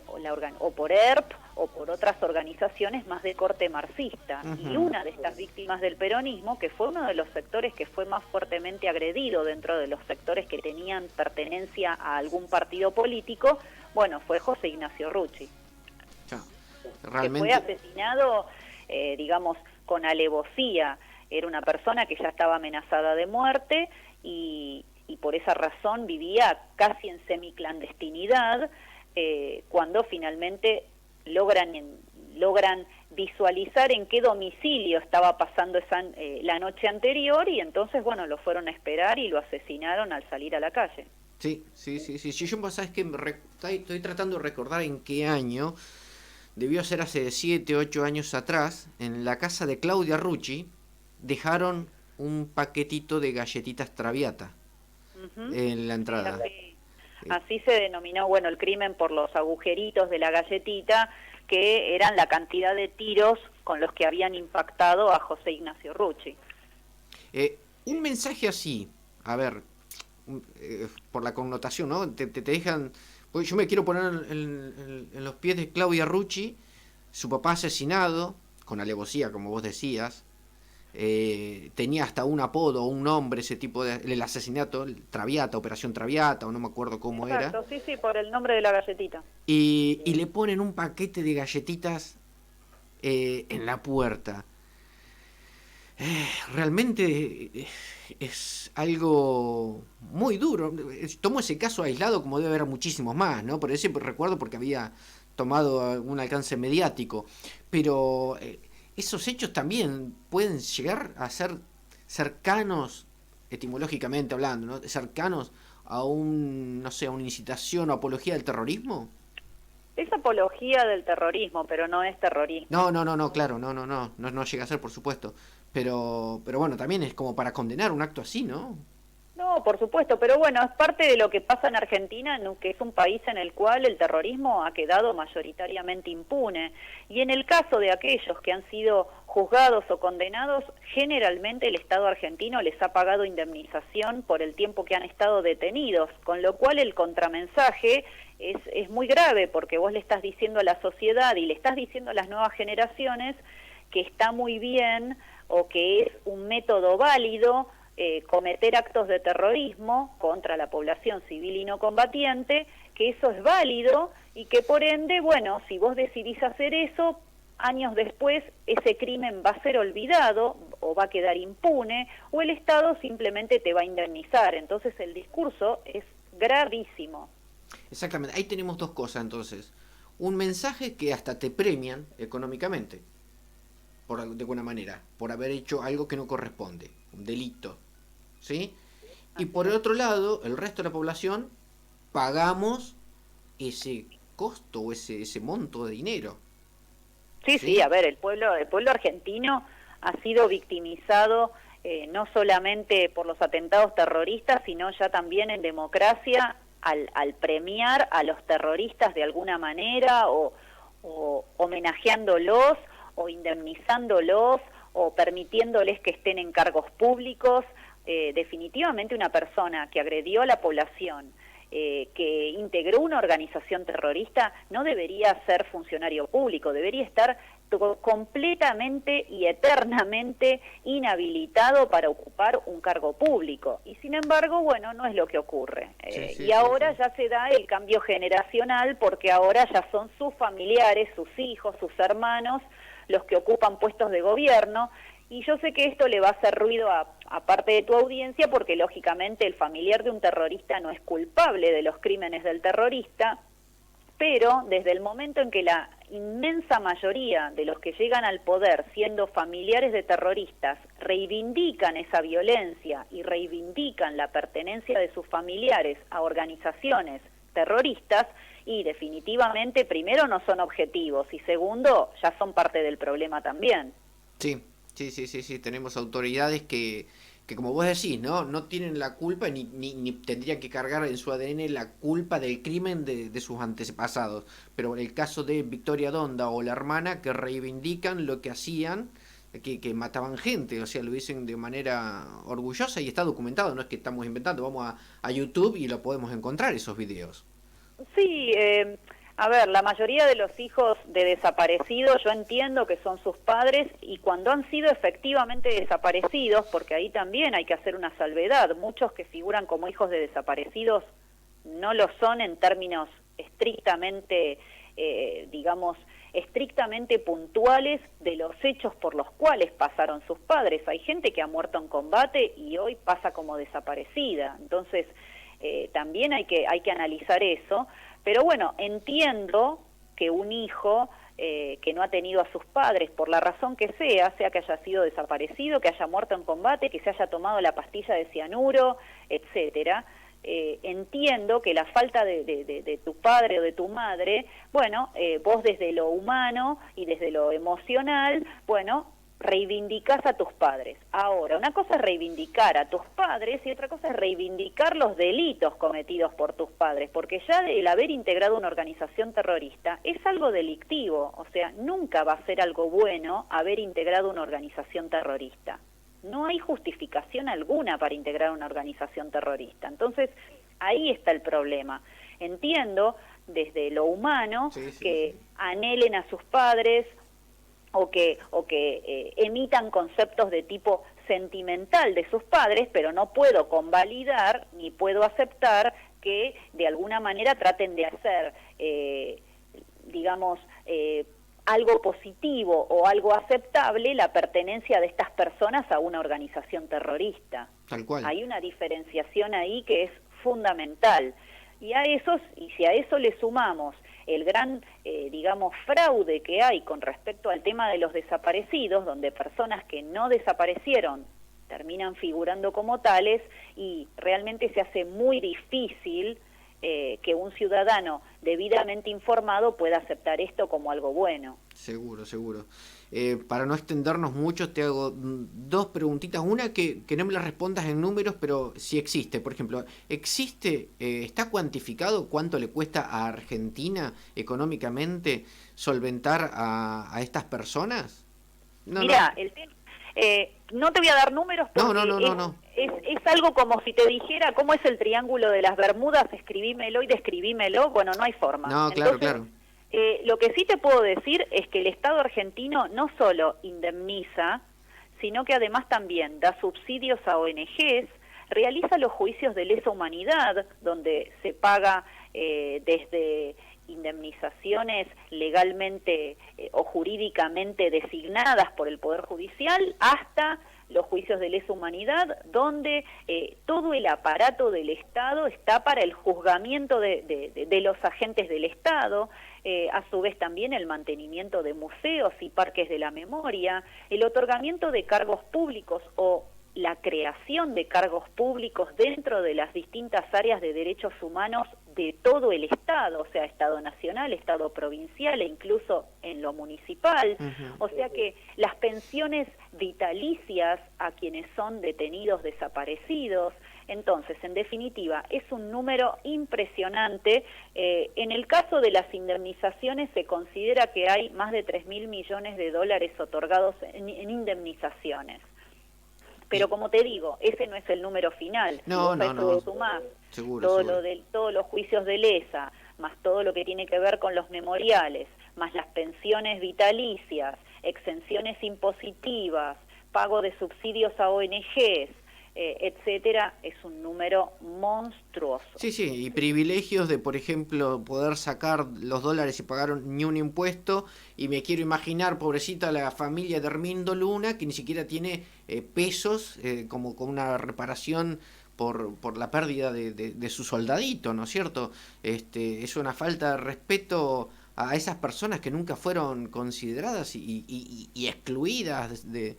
ERP o por otras organizaciones más de corte marxista. Y una de estas víctimas del peronismo, que fue uno de los sectores que fue más fuertemente agredido dentro de los sectores que tenían pertenencia a algún partido político, bueno, fue José Ignacio Rucci. Realmente... Que fue asesinado, digamos, con alevosía. Era una persona que ya estaba amenazada de muerte y por esa razón vivía casi en semiclandestinidad, cuando finalmente logran visualizar en qué domicilio estaba pasando la noche anterior y entonces, bueno, lo fueron a esperar y lo asesinaron al salir a la calle. Sí. Yo, ¿sabes qué? Estoy tratando de recordar en qué año, debió ser hace 7, 8 años atrás, en la casa de Claudia Rucci, dejaron un paquetito de galletitas Traviata en la entrada. Así se denominó, bueno, el crimen por los agujeritos de la galletita, que eran la cantidad de tiros con los que habían impactado a José Ignacio Rucci. Un mensaje así, a ver, por la connotación, ¿no? Te dejan... Pues yo me quiero poner en los pies de Claudia Rucci, su papá asesinado, con alevosía, como vos decías. Tenía hasta un apodo, un nombre, ese tipo de... El asesinato, el Traviata, Operación Traviata, o no me acuerdo cómo Exacto, era. Sí, por el nombre de la galletita. Y le ponen un paquete de galletitas en la puerta. Realmente es algo muy duro. Tomo ese caso aislado como debe haber muchísimos más, ¿no? Por eso recuerdo porque había tomado algún alcance mediático. Pero esos hechos también pueden llegar a ser cercanos, etimológicamente hablando, ¿no? Cercanos a no sé, a una incitación o apología del terrorismo. Es apología del terrorismo, pero no es terrorismo. No, claro, no llega a ser, por supuesto. Pero bueno, también es como para condenar un acto así, ¿no? No, por supuesto, pero bueno, es parte de lo que pasa en Argentina, que es un país en el cual el terrorismo ha quedado mayoritariamente impune. Y en el caso de aquellos que han sido juzgados o condenados, generalmente el Estado argentino les ha pagado indemnización por el tiempo que han estado detenidos, con lo cual el contramensaje es muy grave, porque vos le estás diciendo a la sociedad y le estás diciendo a las nuevas generaciones que está muy bien o que es un método válido cometer actos de terrorismo contra la población civil y no combatiente, que eso es válido y que por ende, bueno, si vos decidís hacer eso, años después ese crimen va a ser olvidado o va a quedar impune o el Estado simplemente te va a indemnizar. Entonces el discurso es gravísimo. Exactamente, ahí tenemos dos cosas entonces. Un mensaje que hasta te premian económicamente, de alguna manera, por haber hecho algo que no corresponde, un delito, ¿sí? Y por el otro lado, el resto de la población pagamos ese costo o ese monto de dinero. Sí, a ver, el pueblo argentino ha sido victimizado no solamente por los atentados terroristas, sino ya también en democracia al premiar a los terroristas de alguna manera o homenajeándolos o indemnizándolos o permitiéndoles que estén en cargos públicos. Definitivamente una persona que agredió a la población, que integró una organización terrorista, no debería ser funcionario público, debería estar completamente y eternamente inhabilitado para ocupar un cargo público. Y sin embargo, bueno, no es lo que ocurre. Y ahora ya se da el cambio generacional, porque ahora ya son sus familiares, sus hijos, sus hermanos, los que ocupan puestos de gobierno. Y yo sé que esto le va a hacer ruido a parte de tu audiencia, porque lógicamente el familiar de un terrorista no es culpable de los crímenes del terrorista, pero desde el momento en que la inmensa mayoría de los que llegan al poder siendo familiares de terroristas reivindican esa violencia y reivindican la pertenencia de sus familiares a organizaciones terroristas, y definitivamente primero no son objetivos y segundo ya son parte del problema también. Sí, tenemos autoridades que como vos decís, no tienen la culpa ni tendrían que cargar en su ADN la culpa del crimen de sus antepasados. Pero en el caso de Victoria Donda o la hermana, que reivindican lo que hacían, que mataban gente, o sea, lo dicen de manera orgullosa y está documentado, no es que estamos inventando, vamos a YouTube y lo podemos encontrar esos videos. Sí, a ver, la mayoría de los hijos de desaparecidos yo entiendo que son sus padres, y cuando han sido efectivamente desaparecidos, porque ahí también hay que hacer una salvedad, muchos que figuran como hijos de desaparecidos no lo son en términos estrictamente, estrictamente puntuales de los hechos por los cuales pasaron sus padres. Hay gente que ha muerto en combate y hoy pasa como desaparecida, entonces también hay que analizar eso. Pero bueno, entiendo que un hijo que no ha tenido a sus padres, por la razón que sea que haya sido desaparecido, que haya muerto en combate, que se haya tomado la pastilla de cianuro, etcétera, entiendo que la falta de tu padre o de tu madre, bueno, vos desde lo humano y desde lo emocional, bueno, reivindicás a tus padres. Ahora, una cosa es reivindicar a tus padres y otra cosa es reivindicar los delitos cometidos por tus padres, porque ya el haber integrado una organización terrorista es algo delictivo, o sea, nunca va a ser algo bueno haber integrado una organización terrorista. No hay justificación alguna para integrar una organización terrorista. Entonces, ahí está el problema. Entiendo desde lo humano que anhelen a sus padres o que emitan conceptos de tipo sentimental de sus padres, pero no puedo convalidar ni puedo aceptar que de alguna manera traten de hacer, algo positivo o algo aceptable la pertenencia de estas personas a una organización terrorista. Tal cual. Hay una diferenciación ahí que es fundamental. Y si a eso le sumamos el gran, digamos, fraude que hay con respecto al tema de los desaparecidos, donde personas que no desaparecieron terminan figurando como tales, y realmente se hace muy difícil que un ciudadano debidamente informado pueda aceptar esto como algo bueno. Seguro, seguro. Para no extendernos mucho, te hago dos preguntitas. Una que no me la respondas en números, pero si existe. Por ejemplo, ¿está cuantificado cuánto le cuesta a Argentina económicamente solventar a estas personas? Mira, no te voy a dar números porque no. Es algo como si te dijera cómo es el triángulo de las Bermudas, escribímelo y describímelo. Bueno, no hay forma. No, claro, Entonces, claro. Lo que sí te puedo decir es que el Estado argentino no solo indemniza, sino que además también da subsidios a ONGs, realiza los juicios de lesa humanidad, donde se paga desde indemnizaciones legalmente o jurídicamente designadas por el Poder Judicial hasta los juicios de lesa humanidad, donde todo el aparato del Estado está para el juzgamiento de los agentes del Estado, a su vez también el mantenimiento de museos y parques de la memoria, el otorgamiento de cargos públicos o la creación de cargos públicos dentro de las distintas áreas de derechos humanos de todo el Estado, o sea, Estado nacional, Estado provincial e incluso en lo municipal. O sea que las pensiones vitalicias a quienes son detenidos desaparecidos. Entonces, en definitiva, es un número impresionante. En el caso de las indemnizaciones se considera que hay más de 3.000 millones de dólares otorgados en indemnizaciones. Pero como te digo, ese no es el número final. No. Sumás Seguro, todos los juicios de lesa, más todo lo que tiene que ver con los memoriales, más las pensiones vitalicias, exenciones impositivas, pago de subsidios a ONGs, etcétera, es un número monstruoso. Sí, y privilegios de, por ejemplo, poder sacar los dólares y pagar ni un impuesto, y me quiero imaginar, pobrecita, la familia de Hermindo Luna, que ni siquiera tiene pesos como con una reparación por la pérdida de su soldadito, ¿no es cierto? Es una falta de respeto a esas personas que nunca fueron consideradas y excluidas de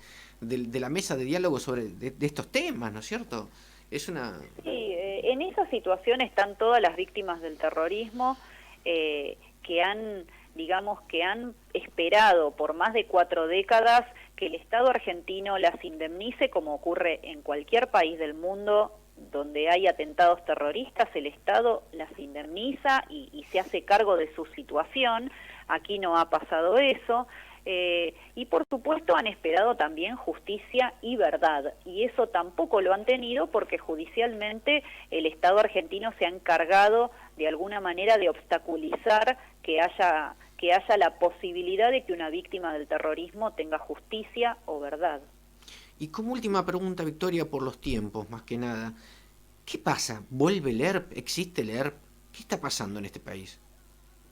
la mesa de diálogo sobre de estos temas, ¿no es cierto? Es una... Sí, en esa situación están todas las víctimas del terrorismo que han esperado por más de 4 décadas que el Estado argentino las indemnice, como ocurre en cualquier país del mundo donde hay atentados terroristas. El Estado las indemniza y se hace cargo de su situación. Aquí no ha pasado eso. Y por supuesto han esperado también justicia y verdad, y eso tampoco lo han tenido porque judicialmente el Estado argentino se ha encargado de alguna manera de obstaculizar que haya la posibilidad de que una víctima del terrorismo tenga justicia o verdad. Y como última pregunta, Victoria, por los tiempos, más que nada, ¿qué pasa? ¿Vuelve el ERP? ¿Existe el ERP? ¿Qué está pasando en este país?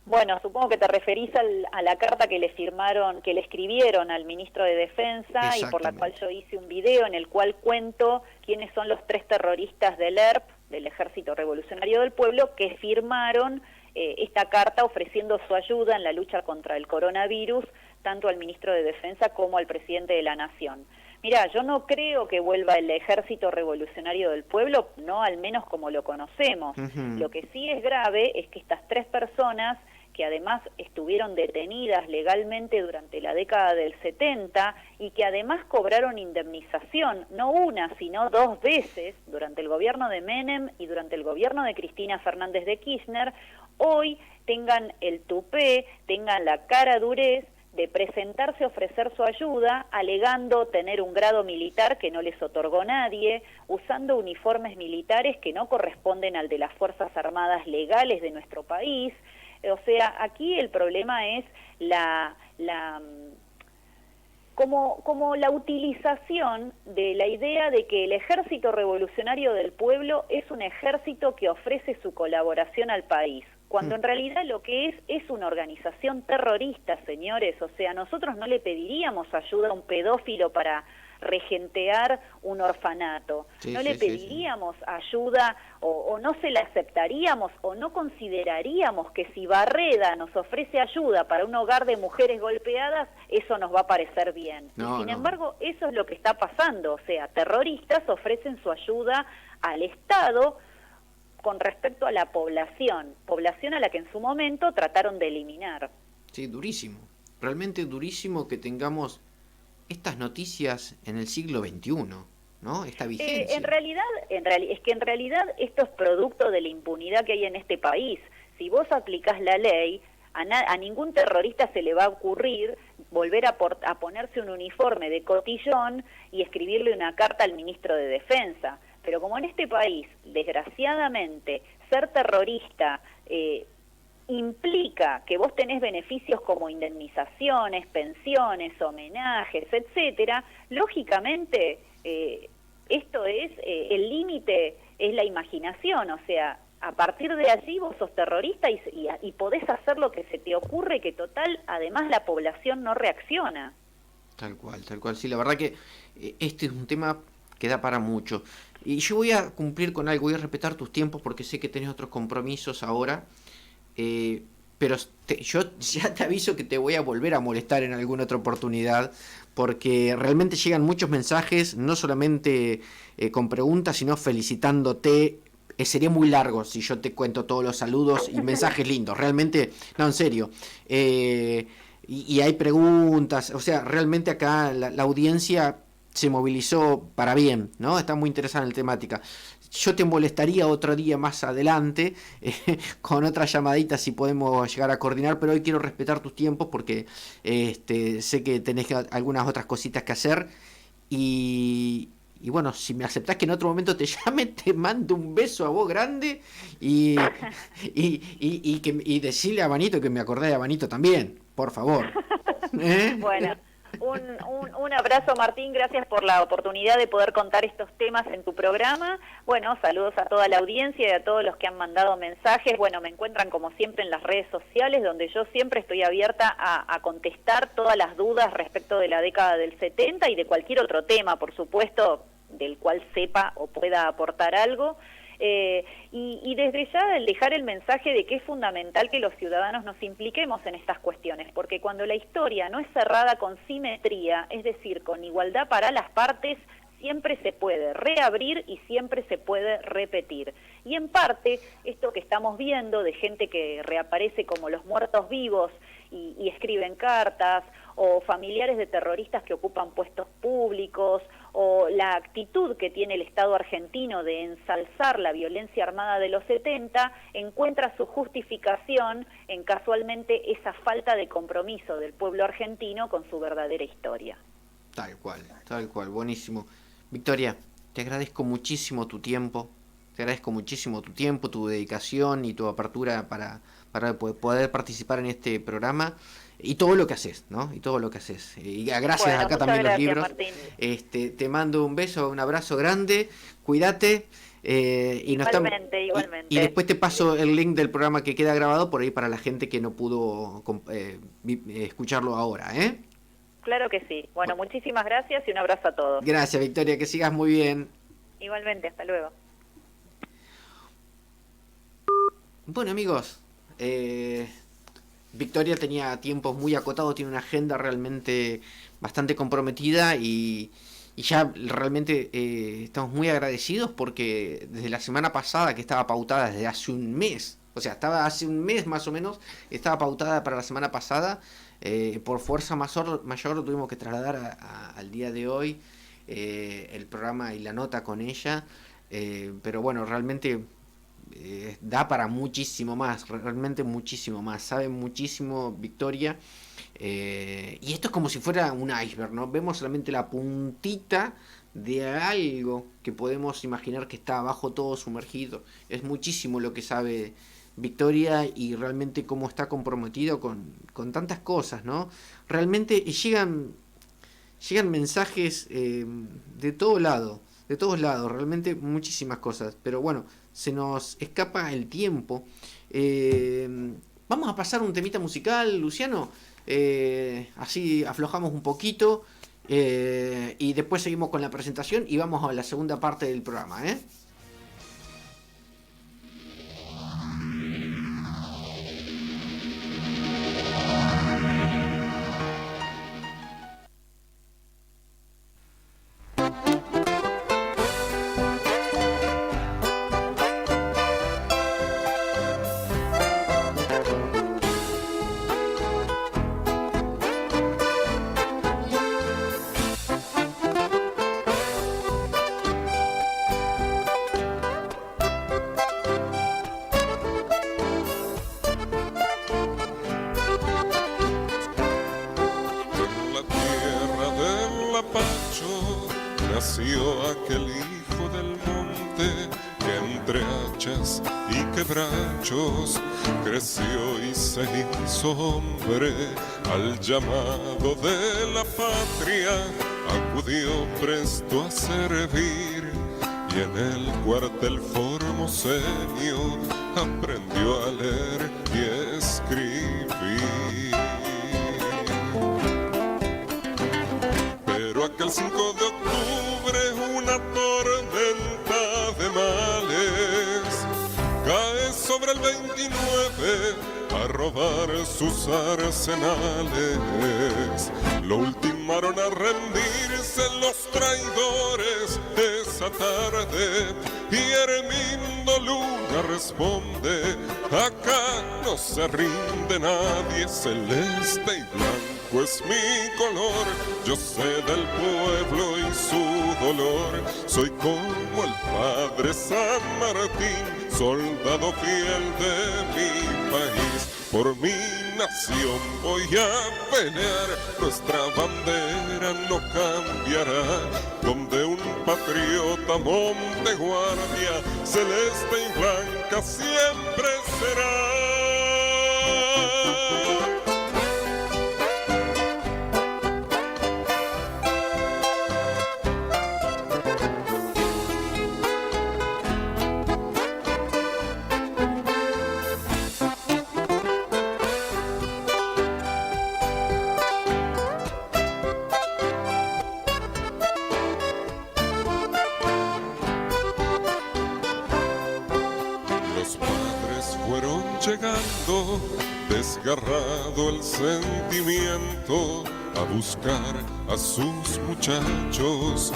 Bueno, supongo que te referís a la carta que le escribieron al ministro de Defensa y por la cual yo hice un video en el cual cuento quiénes son los 3 terroristas del ERP, del Ejército Revolucionario del Pueblo, que firmaron esta carta ofreciendo su ayuda en la lucha contra el coronavirus, tanto al ministro de Defensa como al presidente de la Nación. Mirá, yo no creo que vuelva el Ejército Revolucionario del Pueblo, no al menos como lo conocemos. Lo que sí es grave es que estas 3 personas, que además estuvieron detenidas legalmente durante la década del 70 y que además cobraron indemnización, no una, sino 2 veces, durante el gobierno de Menem y durante el gobierno de Cristina Fernández de Kirchner, hoy tengan el tupé, tengan la cara durez de presentarse a ofrecer su ayuda, alegando tener un grado militar que no les otorgó nadie, usando uniformes militares que no corresponden al de las Fuerzas Armadas legales de nuestro país. O sea, aquí el problema es como la utilización de la idea de que el Ejército Revolucionario del Pueblo es un ejército que ofrece su colaboración al país, cuando en realidad lo que es una organización terrorista, señores. O sea, nosotros no le pediríamos ayuda a un pedófilo para regentear un orfanato, no le pediríamos ayuda o no se la aceptaríamos o no consideraríamos que si Barreda nos ofrece ayuda para un hogar de mujeres golpeadas, eso nos va a parecer bien. Sin embargo, eso es lo que está pasando. O sea, terroristas ofrecen su ayuda al Estado con respecto a la población a la que en su momento trataron de eliminar. Sí, durísimo, realmente durísimo que tengamos estas noticias en el siglo XXI, ¿no? Esta vigencia. En realidad esto es producto de la impunidad que hay en este país. Si vos aplicás la ley, a ningún terrorista se le va a ocurrir volver a ponerse un uniforme de cotillón y escribirle una carta al ministro de Defensa. Pero como en este país, desgraciadamente, ser terrorista implica que vos tenés beneficios como indemnizaciones, pensiones, homenajes, etcétera, lógicamente esto es, el límite es la imaginación. O sea, a partir de allí vos sos terrorista y podés hacer lo que se te ocurre, que total, además la población no reacciona. Tal cual, sí, la verdad que este es un tema que da para mucho. Y yo voy a cumplir con algo, voy a respetar tus tiempos porque sé que tenés otros compromisos ahora. Pero yo ya te aviso que te voy a volver a molestar en alguna otra oportunidad, porque realmente llegan muchos mensajes, no solamente con preguntas, sino felicitándote. Sería muy largo si yo te cuento todos los saludos y mensajes lindos, realmente, no, en serio. Y hay preguntas, o sea, realmente acá la audiencia se movilizó para bien, ¿no? Está muy interesada en la temática. Yo te molestaría otro día más adelante con otra llamadita si podemos llegar a coordinar, pero hoy quiero respetar tus tiempos porque sé que tenés algunas otras cositas que hacer y bueno, si me aceptás que en otro momento te llame, te mando un beso a vos grande y decirle a Vanito que me acordé de Vanito también, por favor. Bueno. Un abrazo, Martín, gracias por la oportunidad de poder contar estos temas en tu programa. Bueno, saludos a toda la audiencia y a todos los que han mandado mensajes. Bueno, me encuentran como siempre en las redes sociales, donde yo siempre estoy abierta a contestar todas las dudas respecto de la década del 70 y de cualquier otro tema, por supuesto, del cual sepa o pueda aportar algo. Y desde ya dejar el mensaje de que es fundamental que los ciudadanos nos impliquemos en estas cuestiones, porque cuando la historia no es cerrada con simetría, es decir, con igualdad para las partes, siempre se puede reabrir y siempre se puede repetir. Y en parte, esto que estamos viendo de gente que reaparece como los muertos vivos y escriben cartas, o familiares de terroristas que ocupan puestos públicos, o la actitud que tiene el Estado argentino de ensalzar la violencia armada de los 70, encuentra su justificación en casualmente esa falta de compromiso del pueblo argentino con su verdadera historia. Tal cual, buenísimo. Victoria, te agradezco muchísimo tu tiempo, tu dedicación y tu apertura para poder participar en este programa. Y todo lo que haces, ¿no? Y gracias, bueno, acá también gracias, los libros. Martín. Te mando un beso, un abrazo grande, cuídate. Igualmente. Y después te paso el link del programa que queda grabado por ahí para la gente que no pudo escucharlo ahora, ¿eh? Claro que sí. Bueno, muchísimas gracias y un abrazo a todos. Gracias, Victoria, que sigas muy bien. Igualmente, hasta luego. Bueno, amigos, Victoria tenía tiempos muy acotados, tiene una agenda realmente bastante comprometida y ya realmente estamos muy agradecidos porque desde la semana pasada, que estaba pautada desde hace un mes, o sea, estaba hace un mes más o menos, estaba pautada para la semana pasada, por fuerza mayor lo tuvimos que trasladar al día de hoy, el programa y la nota con ella, pero bueno, realmente da para muchísimo más, realmente muchísimo más, sabe muchísimo Victoria, y esto es como si fuera un iceberg, ¿no? Vemos solamente la puntita de algo que podemos imaginar que está abajo todo sumergido. Es muchísimo lo que sabe Victoria y realmente cómo está comprometido con tantas cosas, ¿no? Realmente llegan mensajes de todos lados, realmente muchísimas cosas, pero bueno, se nos escapa el tiempo. Vamos a pasar un temita musical, Luciano. Así aflojamos un poquito. Y después seguimos con la presentación y vamos a la segunda parte del programa, ¿eh? Creció y se hizo hombre al llamado de la patria, acudió presto a servir y en el cuartel formoseño aprendió a leer y escribir. Pero aquel 5 de octubre una tormenta de males cae sobre el 29 a robar sus arsenales. Lo ultimaron a rendirse los traidores esa tarde y Hermindo Luna responde: acá no se rinde nadie, celeste y blanco es mi color. Yo sé del pueblo y su dolor, soy como el padre San Martín, soldado fiel de mi país. Por mi nación voy a pelear, nuestra bandera no cambiará. Donde un patriota monte guardia, celeste y blanca siempre será. Llegando, desgarrado el sentimiento, a buscar a sus muchachos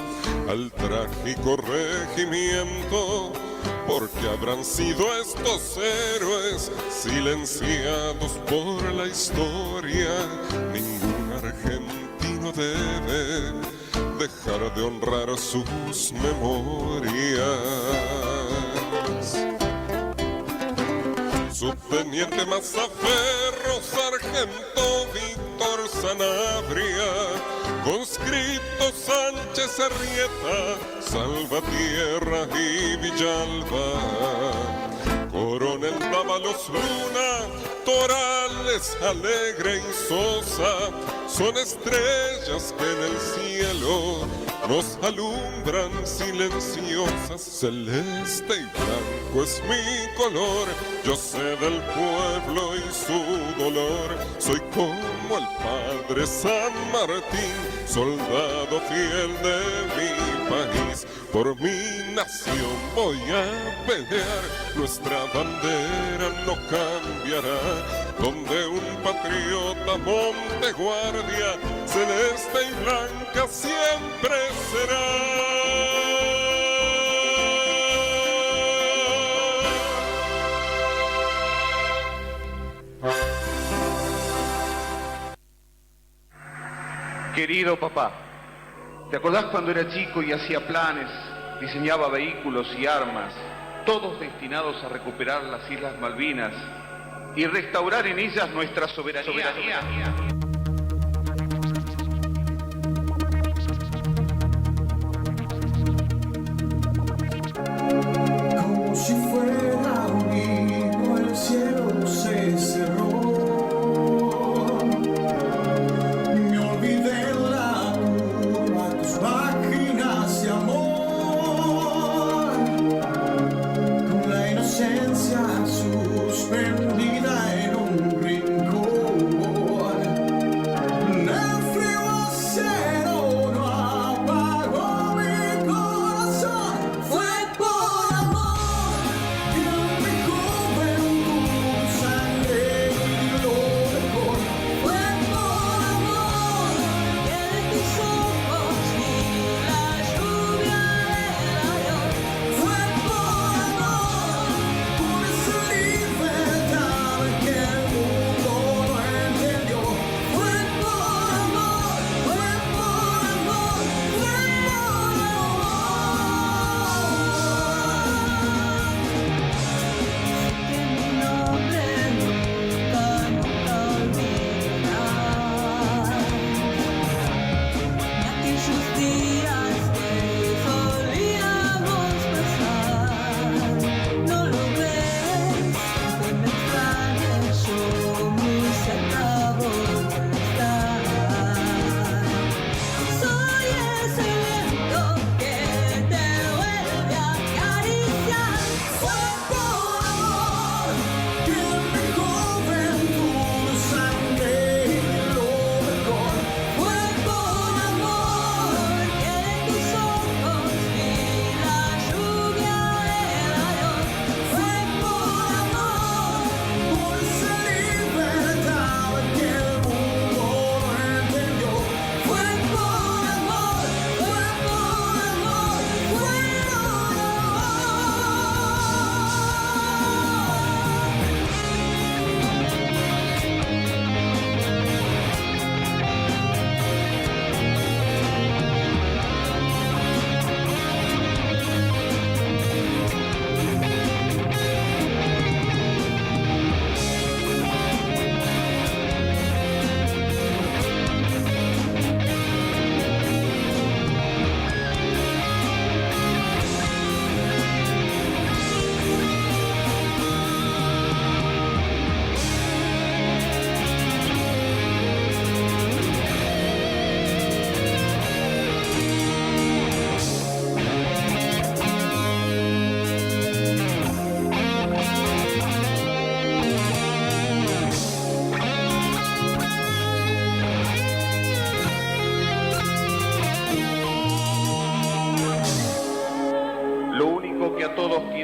al trágico regimiento, porque habrán sido estos héroes silenciados por la historia. Ningún argentino debe dejar de honrar sus memorias. Subteniente Mazzaferro, sargento Víctor Sanabria, conscripto Sánchez Arrieta, Salvatierra y Villalba, coronel Dávalos Luna, Torales, Alegre y Sosa, son estrellas que en el cielo nos alumbran silenciosas. Celeste y blanco es mi color, yo sé del pueblo y su dolor. Soy como el padre San Martín, soldado fiel de mi país. Por mi nación voy a pelear, nuestra bandera no cambiará. Donde un patriota monte guardia, celeste y blanca siempre será. Querido papá, ¿te acordás cuando era chico y hacía planes, diseñaba vehículos y armas, todos destinados a recuperar las Islas Malvinas y restaurar en ellas nuestra soberanía? Como si fuera un himno, el cielo se cerró. Me olvidé en la tumba tus páginas de amor, con la inocencia suspendida.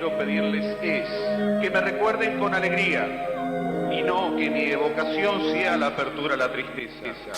quiero pedirles es que me recuerden con alegría y no que mi evocación sea la apertura a la tristeza.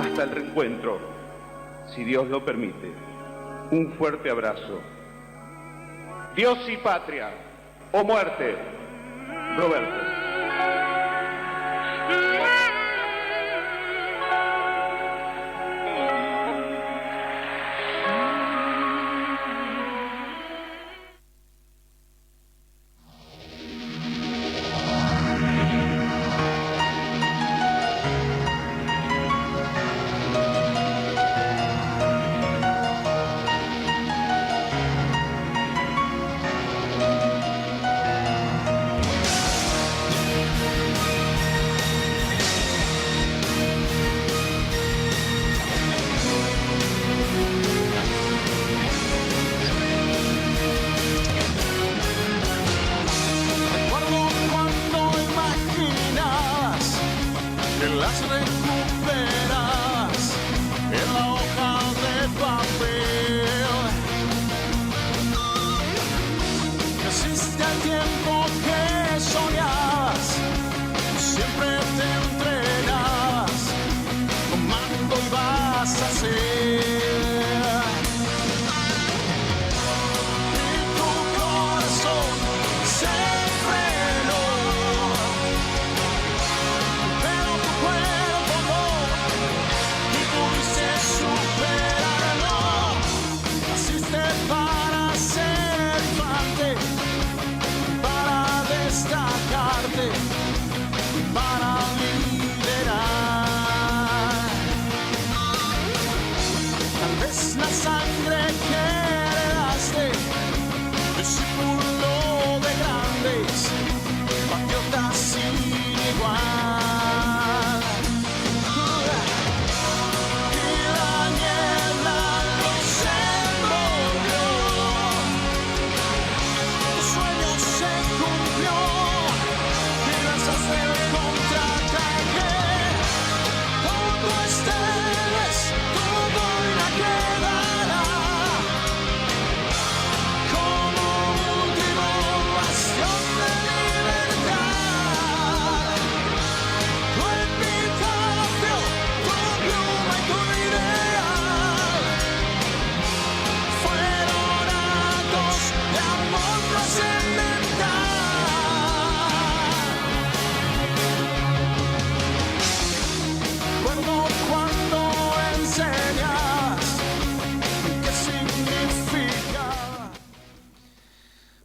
Hasta el reencuentro, si Dios lo permite. Un fuerte abrazo. Dios y patria, o muerte. Roberto.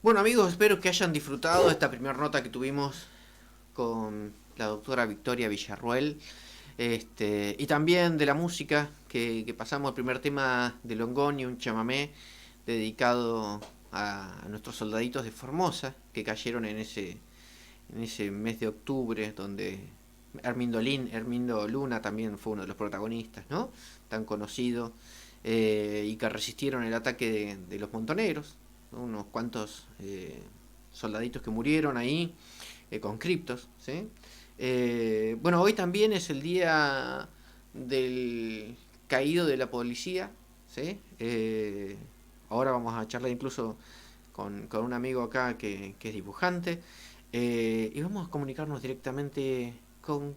Bueno amigos, espero que hayan disfrutado esta primera nota que tuvimos con la doctora Victoria Villarruel, y también de la música que pasamos. El primer tema de Longoni, un chamamé dedicado a nuestros soldaditos de Formosa que cayeron en ese mes de octubre, donde Hermindo Luna también fue uno de los protagonistas, ¿no? Tan conocido, y que resistieron el ataque de los montoneros, ¿no? Unos cuantos soldaditos que murieron ahí, conscriptos, ¿sí? Bueno, hoy también es el día del caído de la policía, ¿sí? Ahora vamos a charlar incluso con un amigo acá que es dibujante, y vamos a comunicarnos directamente con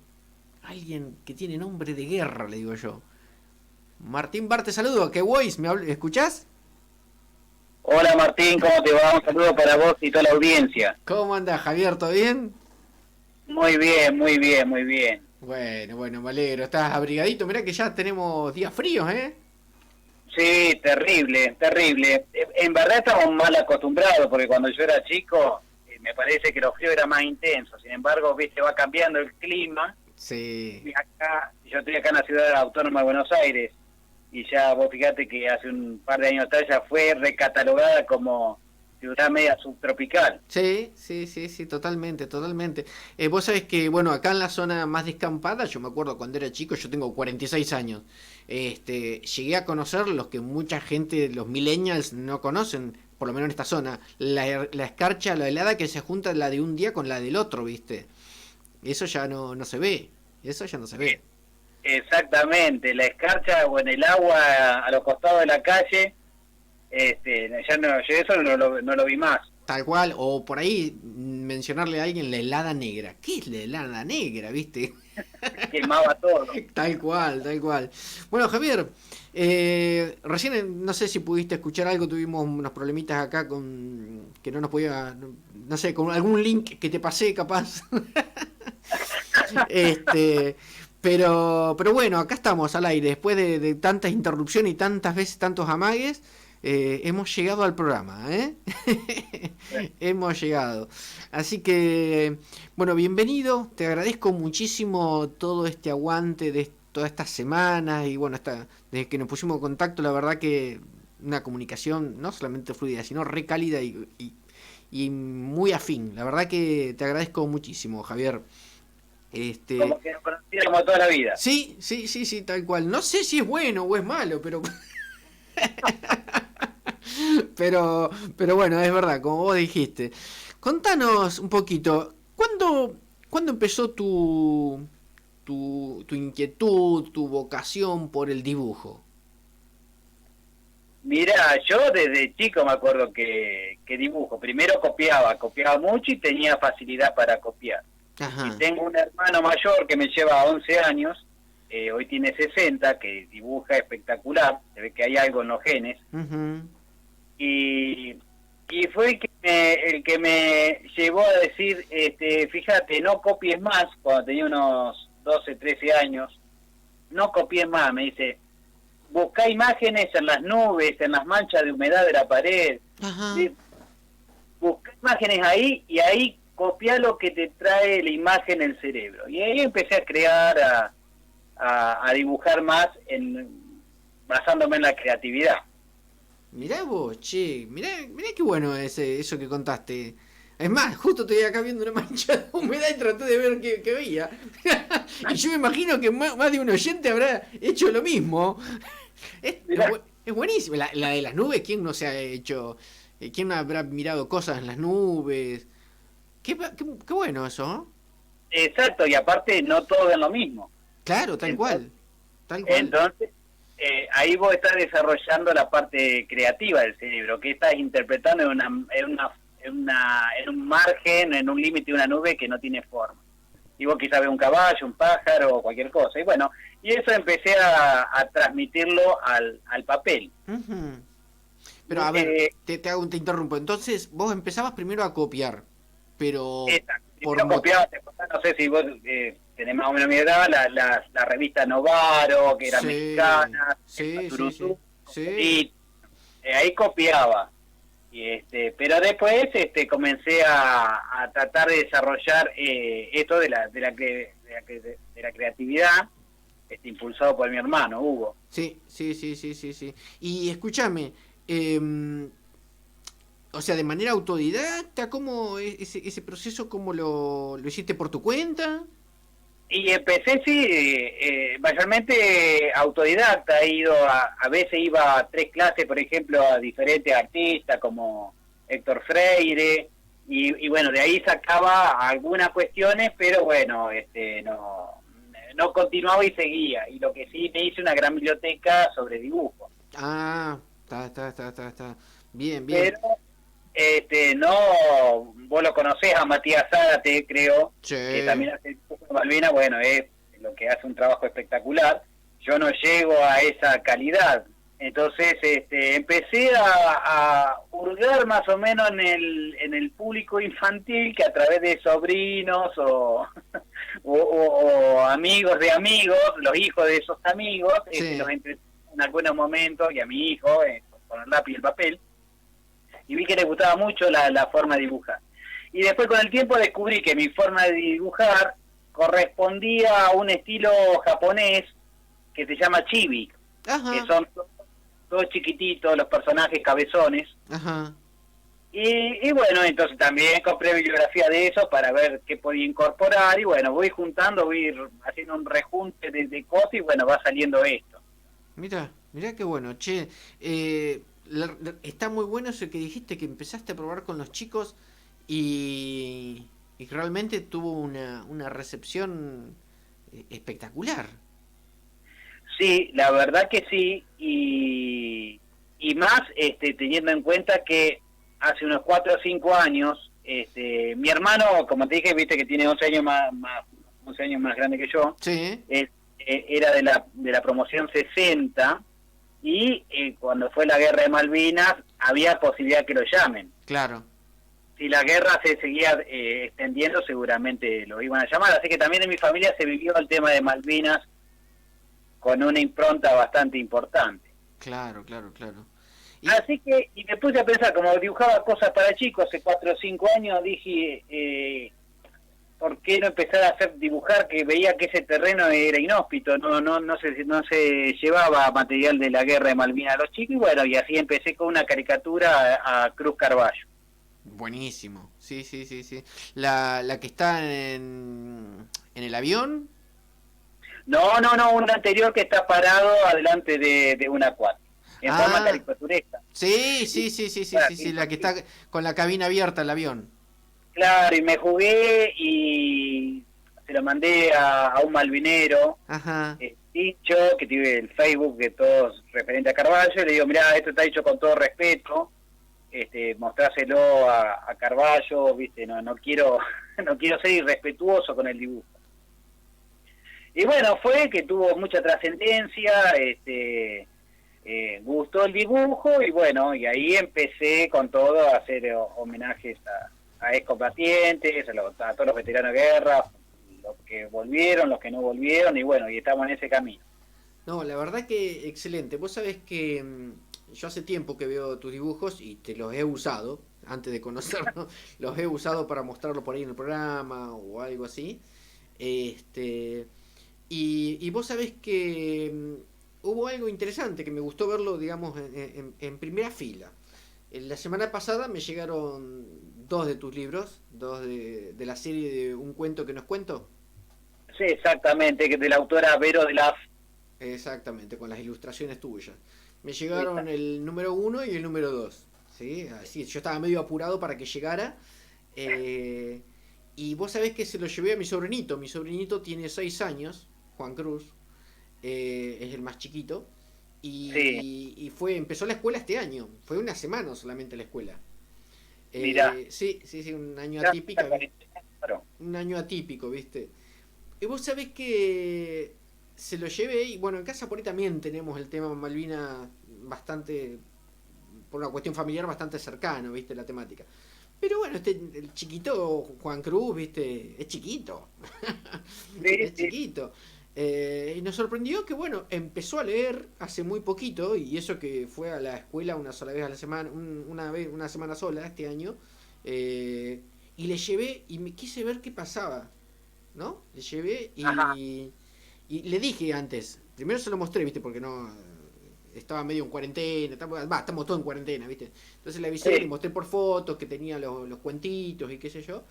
alguien que tiene nombre de guerra, le digo yo. Martín Bar, te saludo. ¿Qué voice? ¿Escuchás? Hola Martín, ¿cómo te va? Un saludo para vos y toda la audiencia. ¿Cómo andás, Javier? ¿Todo bien? Muy bien, muy bien, muy bien. Bueno, me alegro. Estás abrigadito. Mirá que ya tenemos días fríos, ¿eh? Sí, terrible, terrible. En verdad estamos mal acostumbrados porque cuando yo era chico me parece que los fríos eran más intensos. Sin embargo, viste, va cambiando el clima. Sí. Y acá, yo estoy acá en la ciudad autónoma de Buenos Aires y ya vos fíjate que hace un par de años atrás ya fue recatalogada como ciudad media subtropical. Sí, totalmente. Vos sabés que, bueno, acá en la zona más descampada, yo me acuerdo cuando era chico, yo tengo 46 años, llegué a conocer los que mucha gente, los millennials, no conocen, por lo menos en esta zona, la escarcha, la helada que se junta la de un día con la del otro, ¿viste? Eso ya no se ve, eso ya no se ve. Exactamente, la escarcha o en el agua a los costados de la calle, ya no, yo eso no lo vi más. Tal cual, o por ahí mencionarle a alguien la helada negra. ¿Qué es la helada negra, viste? Quemaba todo. Tal cual. Bueno, Javier, recién no sé si pudiste escuchar algo, tuvimos unos problemitas acá con que no nos podía, no sé, con algún link que te pasé capaz. Pero bueno, acá estamos al aire, después de tantas interrupciones y tantas veces, tantos amagues. Hemos llegado al programa, ¿eh? Hemos llegado. Así que, bueno, bienvenido. Te agradezco muchísimo todo este aguante de todas estas semanas. Y bueno, desde que nos pusimos en contacto, la verdad que una comunicación no solamente fluida, sino re cálida y muy afín. La verdad que te agradezco muchísimo, Javier. Como que nos conociéramos toda la vida. Sí, tal cual. No sé si es bueno o es malo, pero... pero bueno, es verdad, como vos dijiste. Contanos un poquito, ¿cuándo empezó tu inquietud, tu vocación por el dibujo? Mira, yo desde chico me acuerdo que dibujo. Primero copiaba mucho y tenía facilidad para copiar. Ajá. Y tengo un hermano mayor que me lleva 11 años, hoy tiene 60, que dibuja espectacular, se ve que hay algo en los genes. Uh-huh. Y fue el que me llevó a decir, fíjate, no copies más, cuando tenía unos 12, 13 años, no copies más, me dice, busca imágenes en las nubes, en las manchas de humedad de la pared, busca imágenes ahí y ahí copia lo que te trae la imagen en el cerebro. Y ahí empecé a crear, a dibujar más basándome en la creatividad. Mirá vos, che, mirá qué bueno eso que contaste. Es más, justo estoy acá viendo una mancha de humedad y traté de ver qué veía. Y yo me imagino que más de un oyente habrá hecho lo mismo. Es buenísimo. La de las nubes, ¿quién no se ha hecho? ¿Quién no habrá mirado cosas en las nubes? Qué bueno eso, ¿no? Exacto, y aparte no todo es lo mismo. Claro, tal cual. Entonces, ahí vos estás desarrollando la parte creativa del cerebro, que estás interpretando en un margen, en un límite de una nube que no tiene forma. Y vos quizás ves un caballo, un pájaro o cualquier cosa. Y bueno, y eso empecé a transmitirlo al papel. Uh-huh. Pero a ver, te interrumpo. Entonces, vos empezabas primero a copiar, pero... Exacto. Copiaba, no sé si vos tenés más o menos mi edad, la revista Novaro, que era mexicana, y ahí copiaba. Pero después comencé a tratar de desarrollar esto de la creatividad, impulsado por mi hermano, Hugo. Sí. Y escúchame, o sea, de manera autodidacta, ¿cómo ese proceso, cómo lo hiciste por tu cuenta? Y empecé, mayormente autodidacta. A veces iba a 3 clases, por ejemplo, a diferentes artistas como Héctor Freire, y bueno, de ahí sacaba algunas cuestiones, pero bueno, no continuaba y seguía. Y lo que sí, me hice una gran biblioteca sobre dibujo. Ah, está. Bien, bien. Pero, no, vos lo conocés a Matías Zárate, creo, Sí. que también hace dibujo de Malvina, bueno, es lo que hace un trabajo espectacular. Yo no llego a esa calidad. Entonces empecé a hurgar más o menos en el público infantil, que a través de sobrinos o amigos de amigos, los hijos de esos amigos, Sí. los entretuve en algunos momentos, y a mi hijo con el lápiz y el papel, y vi que le gustaba mucho la forma de dibujar. Y después con el tiempo descubrí que mi forma de dibujar correspondía a un estilo japonés que se llama chibi, Ajá. que son todos chiquititos, los personajes cabezones. Ajá. Y bueno, entonces también compré bibliografía de eso para ver qué podía incorporar, y bueno, voy haciendo un rejunte de cosas, y bueno, va saliendo esto. Mira qué bueno, che. Está muy bueno eso que dijiste, que empezaste a probar con los chicos y realmente tuvo una recepción espectacular. Sí, la verdad que sí, y más teniendo en cuenta que hace unos 4 o 5 años, mi hermano, como te dije, viste que tiene 11 años más grande que yo, Sí. era de la promoción 60, y cuando fue la guerra de Malvinas había posibilidad que lo llamen. Claro. Si la guerra se seguía extendiendo, seguramente lo iban a llamar, así que también en mi familia se vivió el tema de Malvinas con una impronta bastante importante. Claro. Así que, y me puse a pensar, como dibujaba cosas para chicos hace 4 o 5 años, dije, ¿por qué no empezar a dibujar? Que veía que ese terreno era inhóspito, no se llevaba material de la guerra de Malvinas a los chicos, y bueno, y así empecé con una caricatura a Cruz Carballo. Buenísimo. Sí. La que está en el avión. No, un anterior que está parado adelante de una cuadra, en forma caricaturesca. Sí, la que está con la cabina abierta el avión. Claro, y me jugué y se lo mandé a un malvinero, Ajá. dicho, que tiene el Facebook, que todo es referente a Carballo, y le digo, mirá, esto está hecho con todo respeto, mostráselo a Carballo, viste, no quiero ser irrespetuoso con el dibujo. Y bueno, fue que tuvo mucha trascendencia, gustó el dibujo, y bueno, y ahí empecé con todo a hacer homenajes a excombatientes, a todos los veteranos de guerra, los que volvieron, los que no volvieron, y bueno, y estamos en ese camino. No, la verdad que excelente. Vos sabés que yo hace tiempo que veo tus dibujos y te los he usado, antes de conocerlos, los he usado para mostrarlo por ahí en el programa o algo así. Y vos sabés que hubo algo interesante que me gustó verlo, digamos, en primera fila. La semana pasada me llegaron 2 de tus libros, 2 de la serie de Un cuento que nos cuento. Sí, exactamente, que de la autora Vero de la... Exactamente, con las ilustraciones tuyas. Me llegaron el número 1 y el número 2. ¿Sí? Así, yo estaba medio apurado para que llegara. Y vos sabés que se lo llevé a mi sobrinito. Mi sobrinito tiene 6 años, Juan Cruz. Es el más chiquito. Y empezó la escuela este año. Fue una semana solamente la escuela. Mirá. Sí, un año atípico. Un año atípico, ¿viste? Y vos sabés que se lo llevé, y bueno, en casa por ahí también tenemos el tema Malvina bastante, por una cuestión familiar, bastante cercano, ¿viste? La temática. Pero bueno, el chiquito Juan Cruz, ¿viste? Es chiquito. Es chiquito. Y nos sorprendió que, bueno, empezó a leer hace muy poquito, y eso que fue a la escuela una sola vez a la semana, una semana sola este año, y le llevé y me quise ver qué pasaba, ¿no? Le llevé y le dije antes, primero se lo mostré, ¿viste? Porque no estaba medio en cuarentena, estamos todos en cuarentena, ¿viste? Entonces le avisé, le mostré por fotos que tenía los cuentitos y qué sé yo.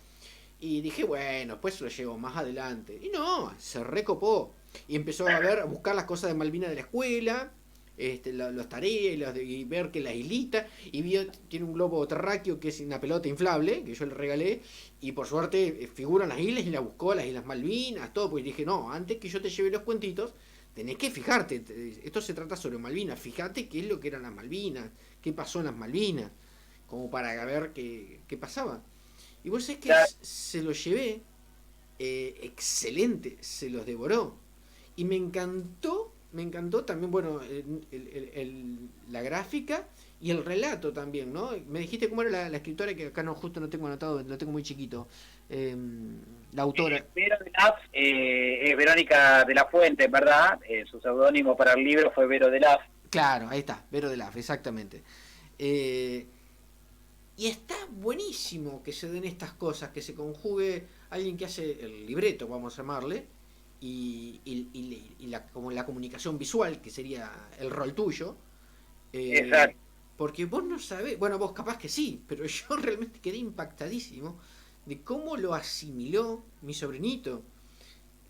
Y dije, bueno, después se lo llevo más adelante. Y no, se recopó. Y empezó a buscar las cosas de Malvinas de la escuela. los tareas y ver que la islita, y tiene un globo terráqueo que es una pelota inflable, que yo le regalé, y por suerte figuran las islas y la buscó, las Islas Malvinas, todo, porque dije, no, antes que yo te lleve los cuentitos, tenés que fijarte, esto se trata sobre Malvinas, fíjate qué es lo que eran las Malvinas, qué pasó en las Malvinas, como para ver qué pasaba. Y vos sabés que se los llevé, excelente, se los devoró. Y me encantó también, bueno, la gráfica y el relato también, ¿no? Me dijiste cómo era la escritora, que acá justo no tengo anotado, lo tengo muy chiquito. La autora. Es Verónica de la Fuente, ¿verdad? Su seudónimo para el libro fue Vero de Laf. Claro, ahí está, Vero de Laf, exactamente. Y está buenísimo que se den estas cosas, que se conjugue alguien que hace el libreto, vamos a llamarle, y como la comunicación visual, que sería el rol tuyo. Exacto. Porque vos no sabés, bueno, vos capaz que sí, pero yo realmente quedé impactadísimo de cómo lo asimiló mi sobrinito.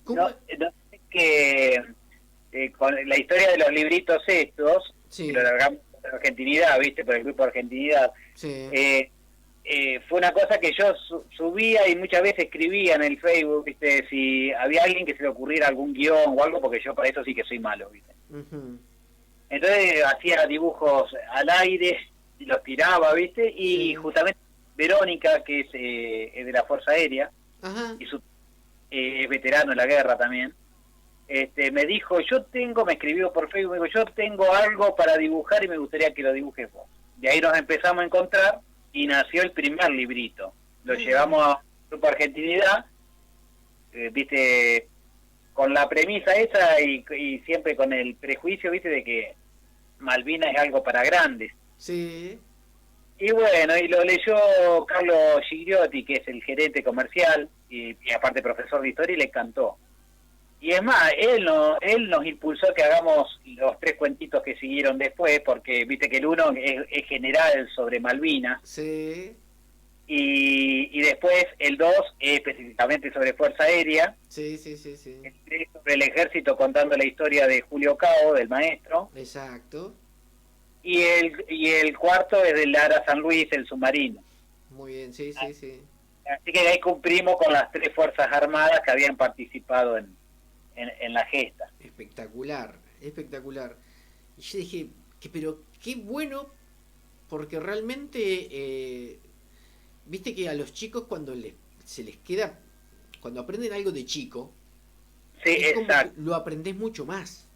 No, que con la historia de los libritos estos, sí, que lo largamos por Argentinidad, ¿viste? Por el grupo Argentinidad. Sí. Fue una cosa que yo subía y muchas veces escribía en el Facebook, ¿viste? Si había alguien que se le ocurriera algún guión o algo, porque yo para eso sí que soy malo, ¿viste? Uh-huh. Entonces hacía dibujos al aire y los tiraba, ¿viste? Y sí, justamente Verónica, que es de la Fuerza Aérea, uh-huh, y es veterano de la guerra también, me dijo, me escribió por Facebook, me dijo, yo tengo algo para dibujar y me gustaría que lo dibujes vos. De ahí nos empezamos a encontrar y nació el primer librito. Lo llevamos a Grupo Argentinidad, ¿viste? Con la premisa esa y siempre con el prejuicio, ¿viste? De que Malvinas es algo para grandes. Sí. Y bueno, y lo leyó Carlos Gigliotti, que es el gerente comercial y aparte profesor de historia, y le encantó. Y es más, él nos impulsó a que hagamos los 3 cuentitos que siguieron después, porque viste que el uno es general sobre Malvinas. Sí. Y después el 2 es específicamente sobre Fuerza Aérea. Sí, sí, sí, sí. El 3 sobre el ejército, contando la historia de Julio Cabo, del maestro. Exacto. Y el 4 es del Lara San Luis, el submarino. Muy bien, sí, sí, sí. Así que ahí cumplimos con las 3 Fuerzas Armadas que habían participado en la gesta. Espectacular, espectacular. Y yo dije, pero qué bueno, porque realmente, viste que a los chicos cuando se les queda, cuando aprenden algo de chico, sí, es como exacto, lo aprendés mucho más.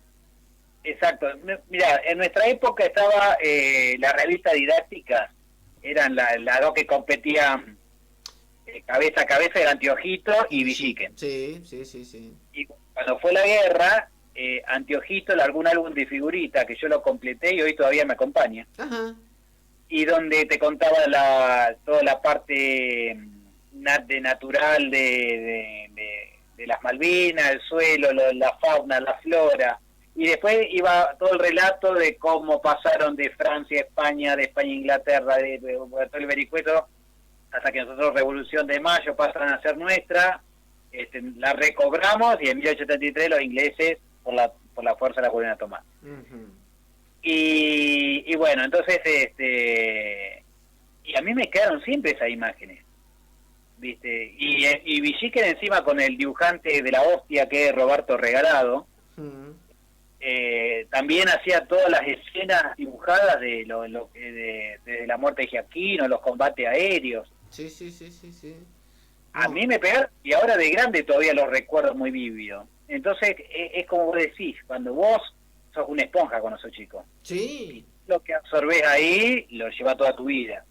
Exacto. Mira, en nuestra época estaba la revista didáctica, eran las dos que competían cabeza a cabeza, era Anteojito y Villiquen. Sí, sí, sí, sí. Y cuando fue la guerra, Anteojito largó un álbum de figuritas que yo lo completé y hoy todavía me acompaña. Ajá. Y donde te contaba toda la parte natural de las Malvinas, el suelo, la fauna, la flora. Y después iba todo el relato de cómo pasaron de Francia a España, de España a Inglaterra, de todo el vericueto, hasta que nosotros Revolución de Mayo pasan a ser nuestra. La recobramos y en 1873 los ingleses por la fuerza la vuelven a tomar. Uh-huh. Y bueno, entonces y a mí me quedaron siempre esas imágenes, ¿viste? Y Villiquen encima con el dibujante de la hostia, que es Roberto Regalado. Uh-huh. También hacía todas las escenas dibujadas de de la muerte de Giaquino, los combates aéreos. Sí, sí, sí, sí, sí. A mí me pegaron, y ahora de grande todavía los recuerdo muy vívido. Entonces, es como vos decís, cuando vos sos una esponja cuando sos chico. Sí. Lo que absorbés ahí, lo llevas toda tu vida.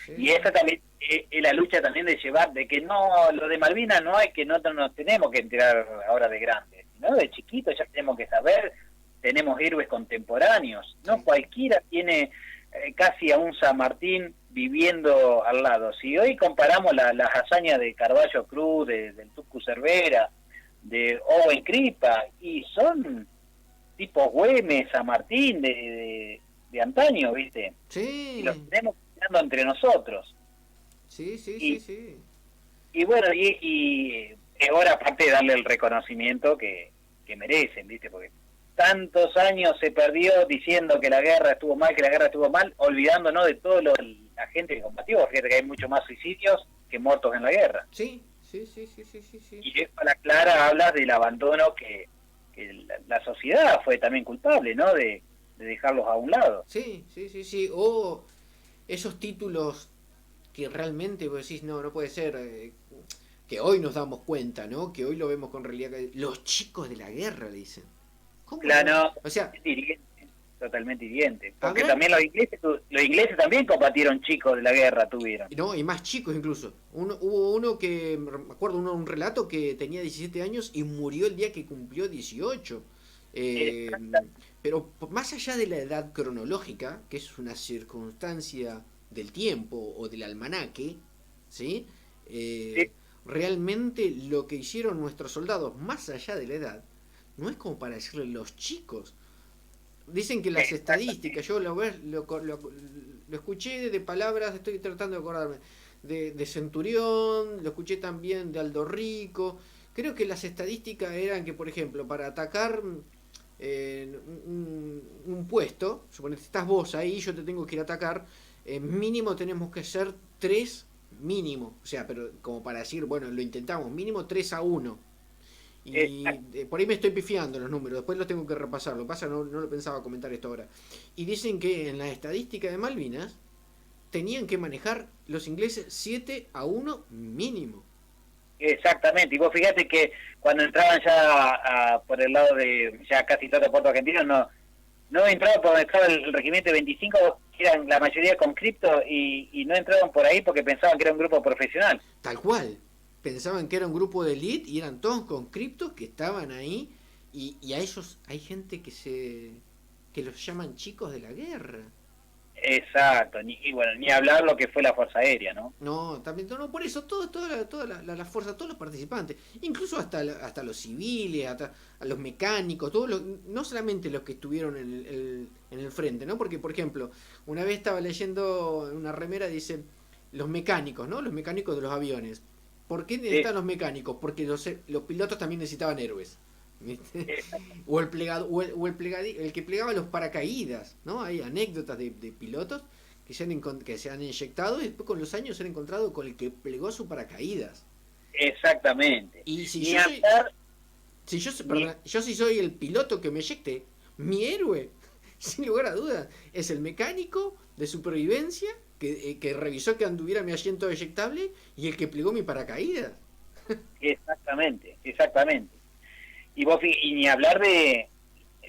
Sí. Y esa también es la lucha también de llevar, de que no, lo de Malvinas no hay que, no nos tenemos que enterar ahora de grande, ¿no? De chiquito ya tenemos que saber, tenemos héroes contemporáneos, ¿no? Sí. Cualquiera tiene casi a un San Martín viviendo al lado. Si hoy comparamos las hazañas de Carballo Cruz, del Tucu Cervera, de Owen Cripa, y son tipos Güemes, San Martín de antaño, ¿viste? Sí. Y los tenemos mirando entre nosotros. Sí, sí, sí, sí. Y bueno, y es hora aparte de darle el reconocimiento que merecen, ¿viste? Porque tantos años se perdió diciendo que la guerra estuvo mal, olvidándonos de todo la gente que combatió. Fíjate que hay mucho más suicidios que muertos en la guerra. Sí. Y eso a la clara habla del abandono que la sociedad fue también culpable, ¿no? De dejarlos a un lado. Sí. O esos títulos que realmente vos decís, no puede ser, que hoy nos damos cuenta, ¿no? Que hoy lo vemos con realidad. Los chicos de la guerra, le dicen. ¿Cómo? Claro, O sea, totalmente hiriente. Porque también los ingleses también combatieron chicos de la guerra, tuvieron. No, y más chicos incluso. Hubo uno que, me acuerdo, un relato que tenía 17 años y murió el día que cumplió 18. Pero más allá de la edad cronológica, que es una circunstancia del tiempo o del almanaque, ¿sí? Sí. Realmente lo que hicieron nuestros soldados, más allá de la edad, no es como para decirle los chicos. Dicen que las estadísticas, yo lo escuché de palabras, estoy tratando de acordarme, de Centurión, lo escuché también de Aldo Rico. Creo que las estadísticas eran que, por ejemplo, para atacar un puesto, suponete estás vos ahí, yo te tengo que ir a atacar, mínimo tenemos que ser 3 mínimo, o sea, pero como para decir, bueno, lo intentamos, mínimo 3-1. Y por ahí me estoy pifiando los números, después los tengo que repasar, lo que pasa no lo pensaba comentar esto ahora. Y dicen que en la estadística de Malvinas tenían que manejar los ingleses 7-1 mínimo. Exactamente, y vos fíjate que cuando entraban ya por el lado de ya casi todo el puerto argentino, no entraban por donde estaba el regimiento 25, que eran la mayoría con cripto, y no entraban por ahí porque pensaban que era un grupo profesional. Tal cual, pensaban que era un grupo de elite y eran todos con criptos que estaban ahí, y a ellos hay gente que los llaman chicos de la guerra. Exacto, ni hablar lo que fue la Fuerza Aérea, ¿no? No, también, no, por eso, toda la fuerza, todos los participantes, incluso hasta los civiles, hasta a los mecánicos, no solamente los que estuvieron en el frente, ¿no? Porque, por ejemplo, una vez estaba leyendo una remera, dice, los mecánicos, ¿no? Los mecánicos de los aviones. ¿Por qué necesitan los mecánicos? Porque los pilotos también necesitaban héroes. ¿Viste? O el que plegaba los paracaídas, ¿no? Hay anécdotas de pilotos que se han inyectado y después con los años se han encontrado con el que plegó su paracaídas. Exactamente. Y si yo soy el piloto que me inyecte, mi héroe, sin lugar a dudas, es el mecánico de supervivencia que revisó que anduviera mi asiento eyectable y el que plegó mi paracaídas. Exactamente. Y ni hablar de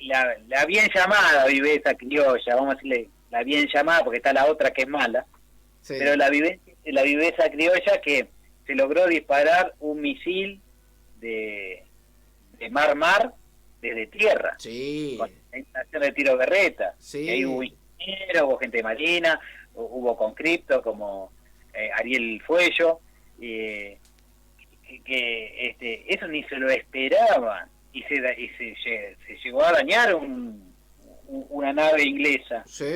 la bien llamada viveza criolla, vamos a decirle la bien llamada porque está la otra que es mala, sí. Pero la viveza criolla que se logró disparar un misil de mar desde tierra, sí. Con la estación de tiro Berreta, sí. Que ahí hubo ingenieros, hubo gente marina, hubo con cripto como Ariel Fuello, que eso ni se lo esperaban. Y se llegó a dañar una nave inglesa. Sí.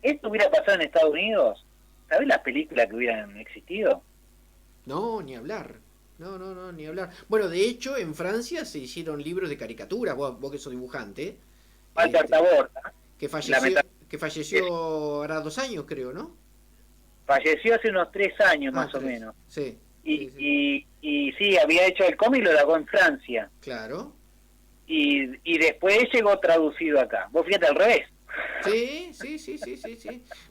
¿Esto hubiera pasado en Estados Unidos? ¿Sabés las películas que hubieran existido? No, ni hablar. No, ni hablar. Bueno, de hecho, en Francia se hicieron libros de caricaturas, vos que sos dibujante. Walter Taborda. Que falleció ahora 2 años, creo, ¿no? Falleció hace unos 3 años más 3. o menos. Sí. Y sí, había hecho el cómic y lo largó en Francia. Claro. Y después llegó traducido acá. Vos fíjate al revés. Sí.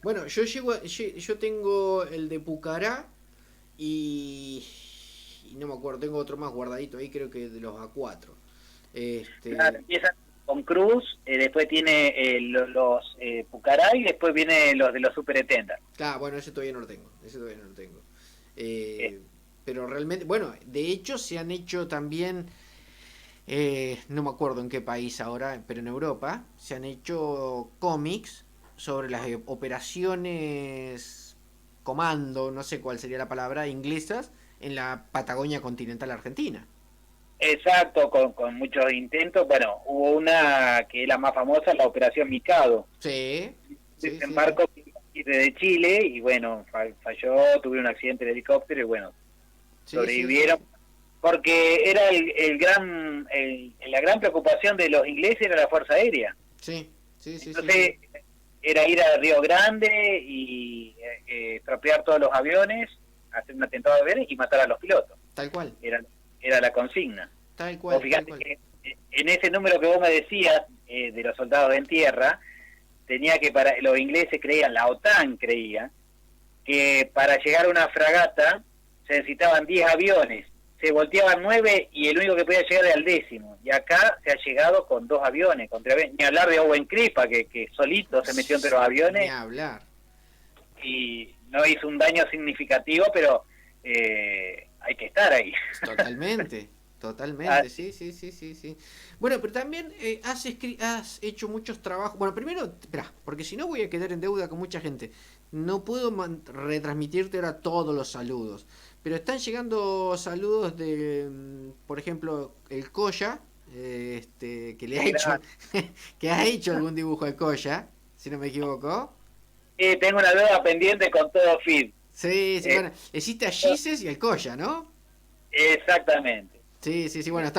Bueno, yo tengo el de Pucará y no me acuerdo, tengo otro más guardadito ahí, creo que de los A4. Claro, empieza con Cruz, después tiene los Pucará y después viene los de los Super Etenders. Ah, bueno, ese todavía no lo tengo. Pero realmente, bueno, de hecho se han hecho también, no me acuerdo en qué país ahora, pero en Europa, se han hecho cómics sobre las operaciones comando, no sé cuál sería la palabra, inglesas, en la Patagonia continental argentina. Exacto, con muchos intentos. Bueno, hubo una que es la más famosa, la Operación Mikado. Sí. Desembarco desde Chile y bueno, falló, tuvieron un accidente de helicóptero y bueno, sobrevivieron porque era la gran preocupación de los ingleses era la Fuerza Aérea. Sí, sí, sí. Entonces, era ir a Río Grande y estropear todos los aviones, hacer un atentado de aviones y matar a los pilotos. Tal cual. Era la consigna. Tal cual. Fíjate que en ese número que vos me decías, de los soldados en tierra, tenía que los ingleses creían, la OTAN creía, que para llegar a una fragata se necesitaban 10 aviones. Se volteaban 9 y el único que podía llegar era el 10º. Y acá se ha llegado con 2 aviones. Ni hablar de Owen Crispa, que solito se metió entre los aviones. Ni hablar. Y no hizo un daño significativo, pero hay que estar ahí. Totalmente. Totalmente, sí. Bueno, pero también has hecho muchos trabajos. Bueno, primero, espera, porque si no voy a quedar en deuda con mucha gente. No puedo retransmitirte ahora todos los saludos. Pero están llegando saludos de, por ejemplo, el Coya, que le ha hecho, que ha hecho algún dibujo de Coya, si no me equivoco. Tengo una deuda pendiente con todo feed. Sí, bueno, existe a Gises y al Coya, ¿no? Exactamente. Sí, bueno,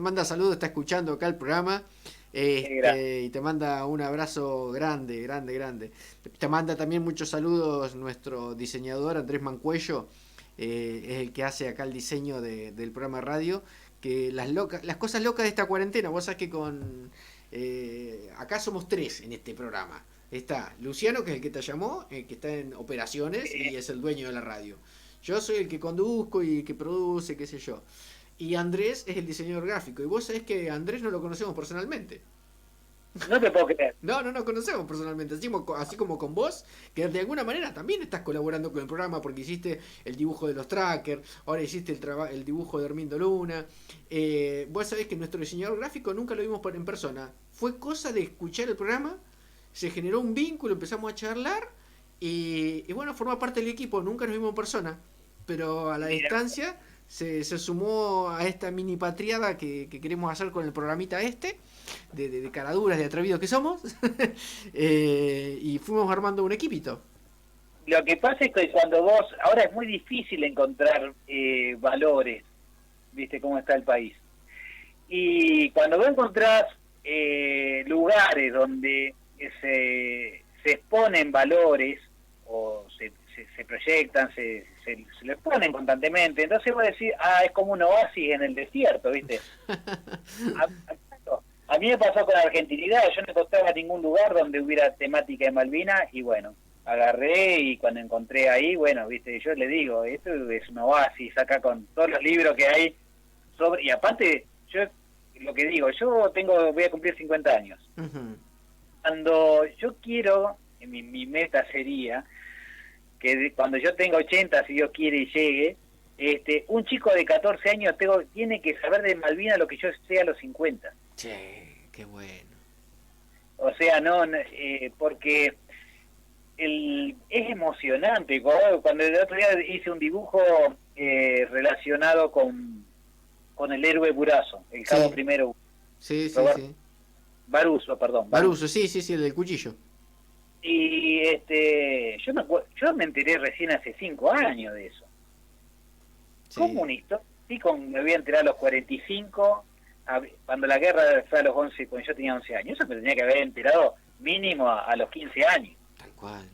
manda saludos, está escuchando acá el programa, y te manda un abrazo grande. Te manda también muchos saludos nuestro diseñador Andrés Mancuello, es el que hace acá el diseño del programa de radio, que las cosas locas de esta cuarentena, vos sabés que acá somos 3 en este programa. Está Luciano, que es el que te llamó, que está en operaciones y es el dueño de la radio. Yo soy el que conduzco y que produce, qué sé yo. Y Andrés es el diseñador gráfico. Y vos sabés que Andrés no lo conocemos personalmente. No te puedo creer. No conocemos personalmente. Así como con vos, que de alguna manera también estás colaborando con el programa porque hiciste el dibujo de los trackers, ahora hiciste el dibujo de Hermindo Luna. Vos sabés que nuestro diseñador gráfico nunca lo vimos en persona. Fue cosa de escuchar el programa, se generó un vínculo, empezamos a charlar y bueno, forma parte del equipo. Nunca nos vimos en persona, pero a la distancia se sumó a esta mini patriada que queremos hacer con el programita de caraduras, de atrevidos que somos. Y fuimos armando un equipito. Lo que pasa es que cuando ahora es muy difícil encontrar valores, viste cómo está el país, y cuando vos encontrás lugares donde se exponen valores o se proyectan, se le ponen constantemente, entonces voy a decir, es como un oasis en el desierto, ¿viste? A mí me pasó con la argentinidad, yo no encontraba ningún lugar donde hubiera temática de Malvinas y bueno, agarré y cuando encontré ahí, bueno, ¿viste? Yo le digo, esto es un oasis acá con todos los libros que hay y aparte, yo lo que digo, voy a cumplir 50 años. Uh-huh. Cuando yo quiero, mi meta sería que cuando yo tenga 80, si Dios quiere y llegue, un chico de 14 años tiene que saber de Malvinas lo que yo sé a los 50. Che, qué bueno. O sea, porque es emocionante. Cuando el otro día hice un dibujo relacionado con el héroe Burazo, el cabo primero. Sí. Baruso, perdón. Baruso, sí, el del cuchillo. Y yo me enteré recién hace 5 años de eso. Sí. Comunista. Sí, me voy a enterar a los 45, cuando la guerra fue a los 11, cuando yo tenía 11 años. Eso me tenía que haber enterado mínimo a los 15 años. Tal cual.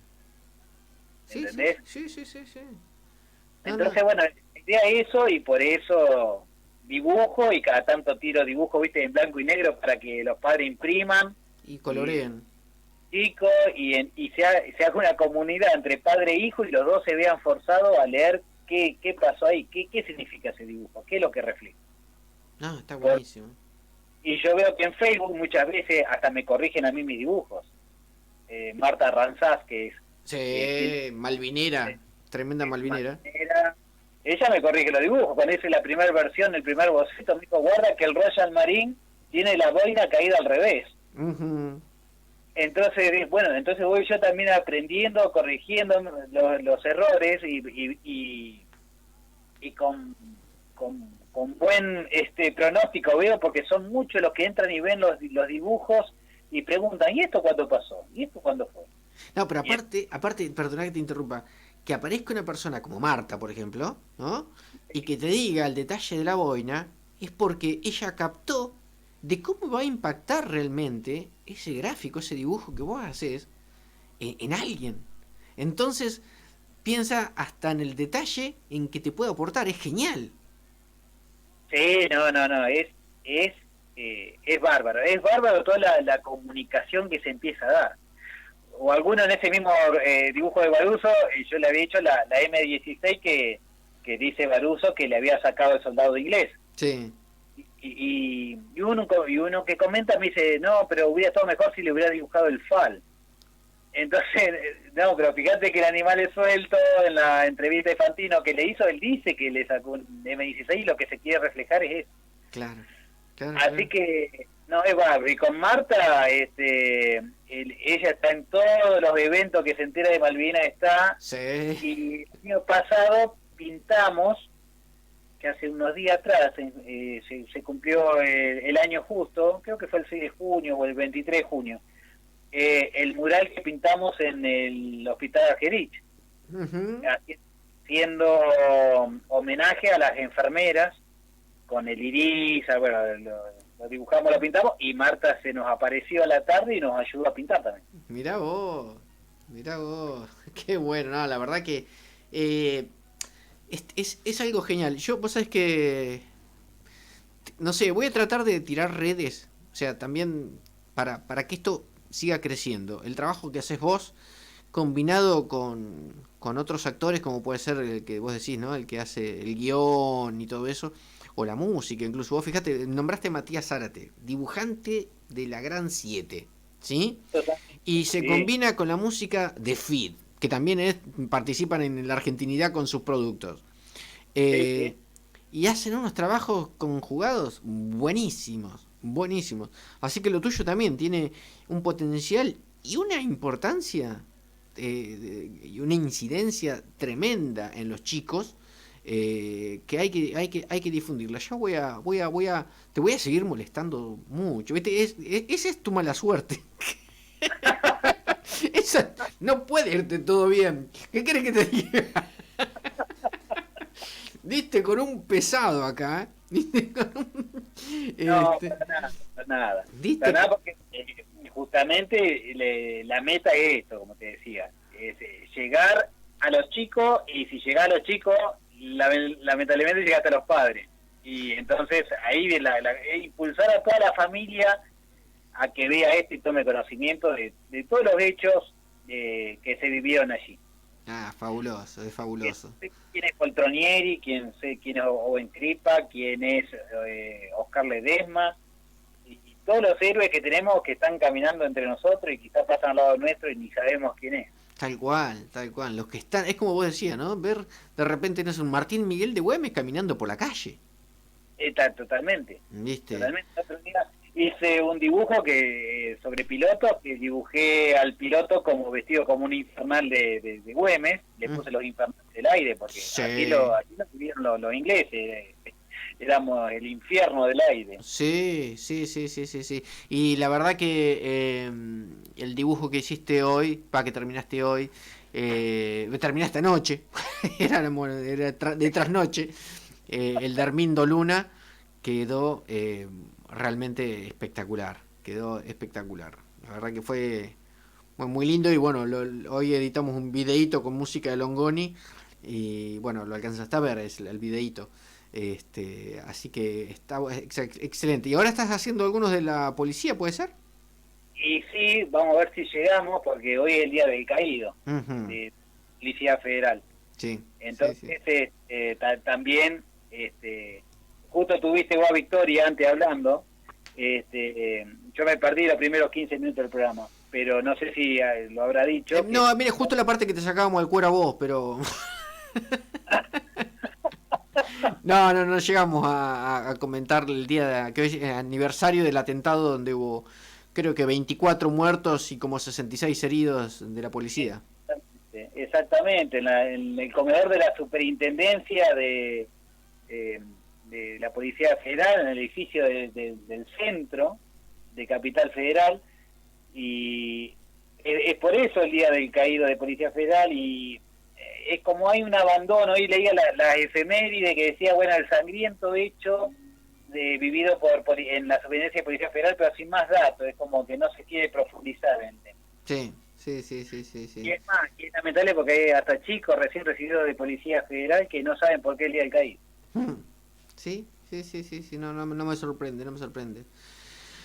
¿Entendés? Sí. Entonces, bueno, la idea es eso y por eso dibujo y cada tanto tiro dibujo, viste, en blanco y negro para que los padres impriman. Y coloreen. Chicos, y se haga una comunidad entre padre e hijo y los dos se vean forzados a leer qué pasó ahí, qué significa ese dibujo, qué es lo que refleja. No, está buenísimo. Y yo veo que en Facebook muchas veces hasta me corrigen a mí mis dibujos. Marta Ranzás, que es... Sí, malvinera, tremenda malvinera. Ella me corrige los dibujos, cuando hice la primera versión, el primer boceto, me dijo, guarda que el Royal Marine tiene la boina caída al revés. Uh-huh. Entonces, bueno, entonces voy yo también aprendiendo, corrigiendo los errores y con buen pronóstico veo, porque son muchos los que entran y ven los dibujos y preguntan, ¿y esto cuándo pasó? ¿Y esto cuándo fue? No, pero aparte, perdona que te interrumpa, que aparezca una persona como Marta, por ejemplo, ¿no? Y que te diga el detalle de la boina, es porque ella captó de cómo va a impactar realmente ese gráfico, ese dibujo que vos haces en alguien. Entonces, piensa hasta en el detalle en que te puede aportar, es genial. Sí, no, es bárbaro toda la comunicación que se empieza a dar. O alguno en ese mismo dibujo de Baruso, yo le había hecho la M16 que dice Baruso que le había sacado el soldado inglés. Sí. Y uno que comenta me dice, no, pero hubiera estado mejor si le hubiera dibujado el FAL. Entonces, no, pero fíjate que el animal es suelto. En la entrevista de Fantino que le hizo, él dice que le sacó un M16 y lo que se quiere reflejar es eso. Claro. Así que, no, es bárbaro. Y con Marta, ella está en todos los eventos que se entera de Malvinas, está. Sí. Y el año pasado pintamos, que hace unos días atrás se cumplió el año justo, creo que fue el 6 de junio o el 23 de junio, el mural que pintamos en el hospital Argerich, haciendo homenaje a las enfermeras con el iris, bueno, lo dibujamos, lo pintamos, y Marta se nos apareció a la tarde y nos ayudó a pintar también. Mirá vos, qué bueno, no, la verdad que es algo genial. Vos sabés que, no sé, voy a tratar de tirar redes, o sea, también para que esto siga creciendo. El trabajo que haces vos, combinado con otros actores, como puede ser el que vos decís, ¿no? El que hace el guión y todo eso, o la música, incluso. Vos fíjate, nombraste a Matías Zárate, dibujante de La Gran 7, ¿sí? Y se combina con la música de Feed, que también participan en la argentinidad con sus productos. Y hacen unos trabajos conjugados buenísimos. Así que lo tuyo también tiene un potencial y una importancia y una incidencia tremenda en los chicos, que hay que difundirla. Yo te voy a seguir molestando mucho. ¿Viste? Esa es tu mala suerte. Esa no puede irte todo bien. ¿Qué querés que te diga? Diste con un pesado acá, ¿eh? No, para nada. Para nada, porque justamente la meta es esto, como te decía, es llegar a los chicos, y si llegás a los chicos, lamentablemente llegaste a los padres. Y entonces ahí impulsar a toda la familia a que vea esto y tome conocimiento de todos los hechos que se vivieron allí. Ah, fabuloso, es fabuloso. ¿Quién es Poltronieri? ¿Quién es Owen Kripa? ¿Quién es Oscar Ledesma? Y todos los héroes que tenemos que están caminando entre nosotros y quizás pasan al lado nuestro y ni sabemos quién es. Tal cual. Los que están, es como vos decías, ¿no? Ver de repente, no es un Martín Miguel de Güemes caminando por la calle. Totalmente. ¿Viste? Totalmente. Hice un dibujo sobre pilotos, que dibujé al piloto como vestido como un infernal de Güemes. Le puse los infernales del aire, porque aquí lo vivieron los ingleses. Éramos el infierno del aire. Sí. Y la verdad que el dibujo que hiciste hoy, que terminaste hoy, terminaste anoche, era de trasnoche, el de Armindo Luna, quedó realmente espectacular. La verdad que fue muy lindo. Y bueno, hoy editamos un videíto con música de Longoni, y bueno, lo alcanzaste a ver, es el videíto. Así que está excelente. ¿Y ahora estás haciendo algunos de la policía, puede ser? Y sí, vamos a ver si llegamos, porque hoy es el día del caído de Policía Federal. Sí. Entonces, también, justo tuviste vos a Victoria antes hablando. Yo me perdí los primeros 15 minutos del programa, pero no sé si lo habrá dicho. No, mire, justo la parte que te sacábamos al cuero a vos, pero... No llegamos a comentar el día que hoy es aniversario del atentado, donde hubo, creo que 24 muertos y como 66 heridos de la policía. Exactamente, en el comedor de la superintendencia de la Policía Federal, en el edificio del centro de Capital Federal, y es por eso el día del caído de Policía Federal. Y es como hay un abandono. Hoy leía la efeméride que decía, bueno, el sangriento hecho vivido en la Superintendencia de Policía Federal, pero sin más datos. Es como que no se quiere profundizar en el tema. Sí. Y es más, y es lamentable porque hay hasta chicos recién recibidos de Policía Federal que no saben por qué el día del caído. Sí, no me sorprende.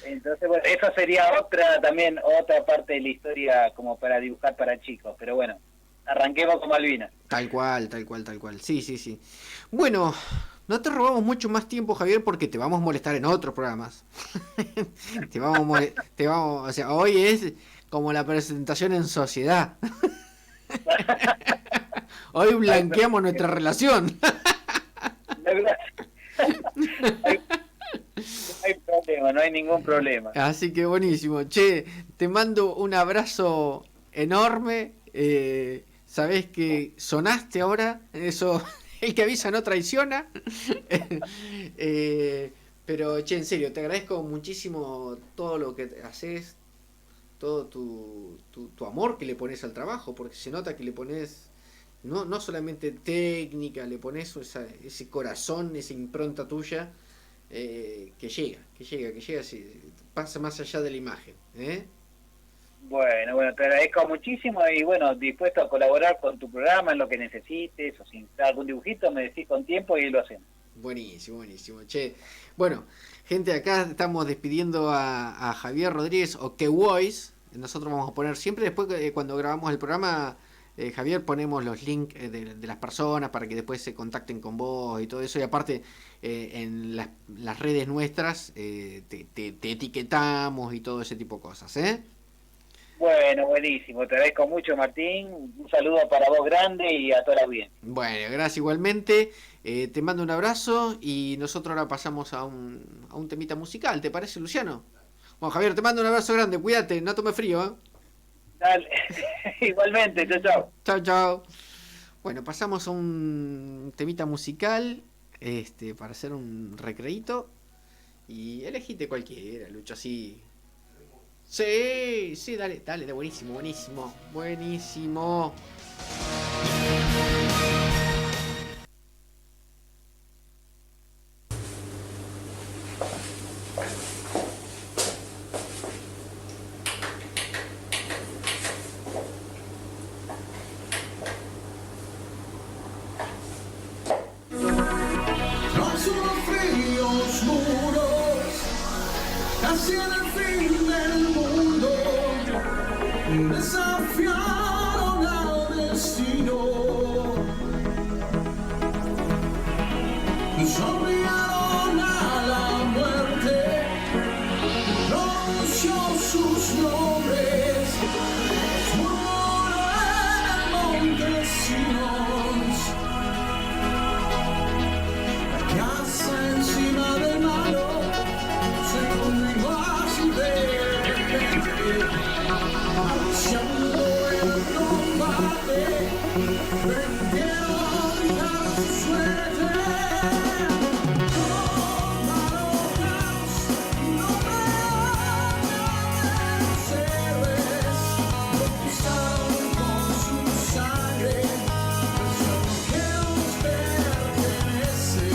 Entonces, bueno, eso sería otra parte de la historia como para dibujar para chicos, pero bueno, arranquemos con Malvinas. Tal cual. Sí. Bueno, no te robamos mucho más tiempo, Javier, porque te vamos a molestar en otros programas. O sea, hoy es como la presentación en sociedad. Hoy blanqueamos nuestra relación. No hay ningún problema. Así que buenísimo. Che, te mando un abrazo enorme. Sabés que sonaste ahora. Eso, el que avisa no traiciona. Pero, che, en serio, te agradezco muchísimo todo lo que haces, todo tu amor que le pones al trabajo, porque se nota que le pones no solamente técnica, le pones ese corazón, esa impronta tuya. Que llega, pasa más allá de la imagen. Bueno, te agradezco muchísimo y bueno, dispuesto a colaborar con tu programa en lo que necesites, o si algún dibujito me decís con tiempo y lo hacemos. Buenísimo. Che, bueno, gente, acá estamos despidiendo a Javier Rodríguez o Que Voice. Nosotros vamos a poner siempre después cuando grabamos el programa, Javier, ponemos los links de las personas para que después se contacten con vos y todo eso. Y aparte, en las redes nuestras te etiquetamos y todo ese tipo de cosas, Bueno, buenísimo. Te agradezco mucho, Martín. Un saludo para vos grande y a toda la audiencia. Bueno, gracias igualmente. Te mando un abrazo y nosotros ahora pasamos a un temita musical. ¿Te parece, Luciano? Bueno, Javier, te mando un abrazo grande. Cuídate, no tome frío, Dale, igualmente, chao. Bueno, pasamos a un temita musical para hacer un recreíto y elegite cualquiera, Lucho, así. Sí, dale, buenísimo. Tras unos fríos muros, casi en el fin del mundo, desafiaron al destino, sonrieron a la muerte, pronunció sus nombres, murmuró en el monte Sinos. Casa encima del malo se conmigo así de repente, anunciando el combate, vendieron a su suerte. Con malos no me los héroes, conquistaron con su sangre lo que nos pertenece.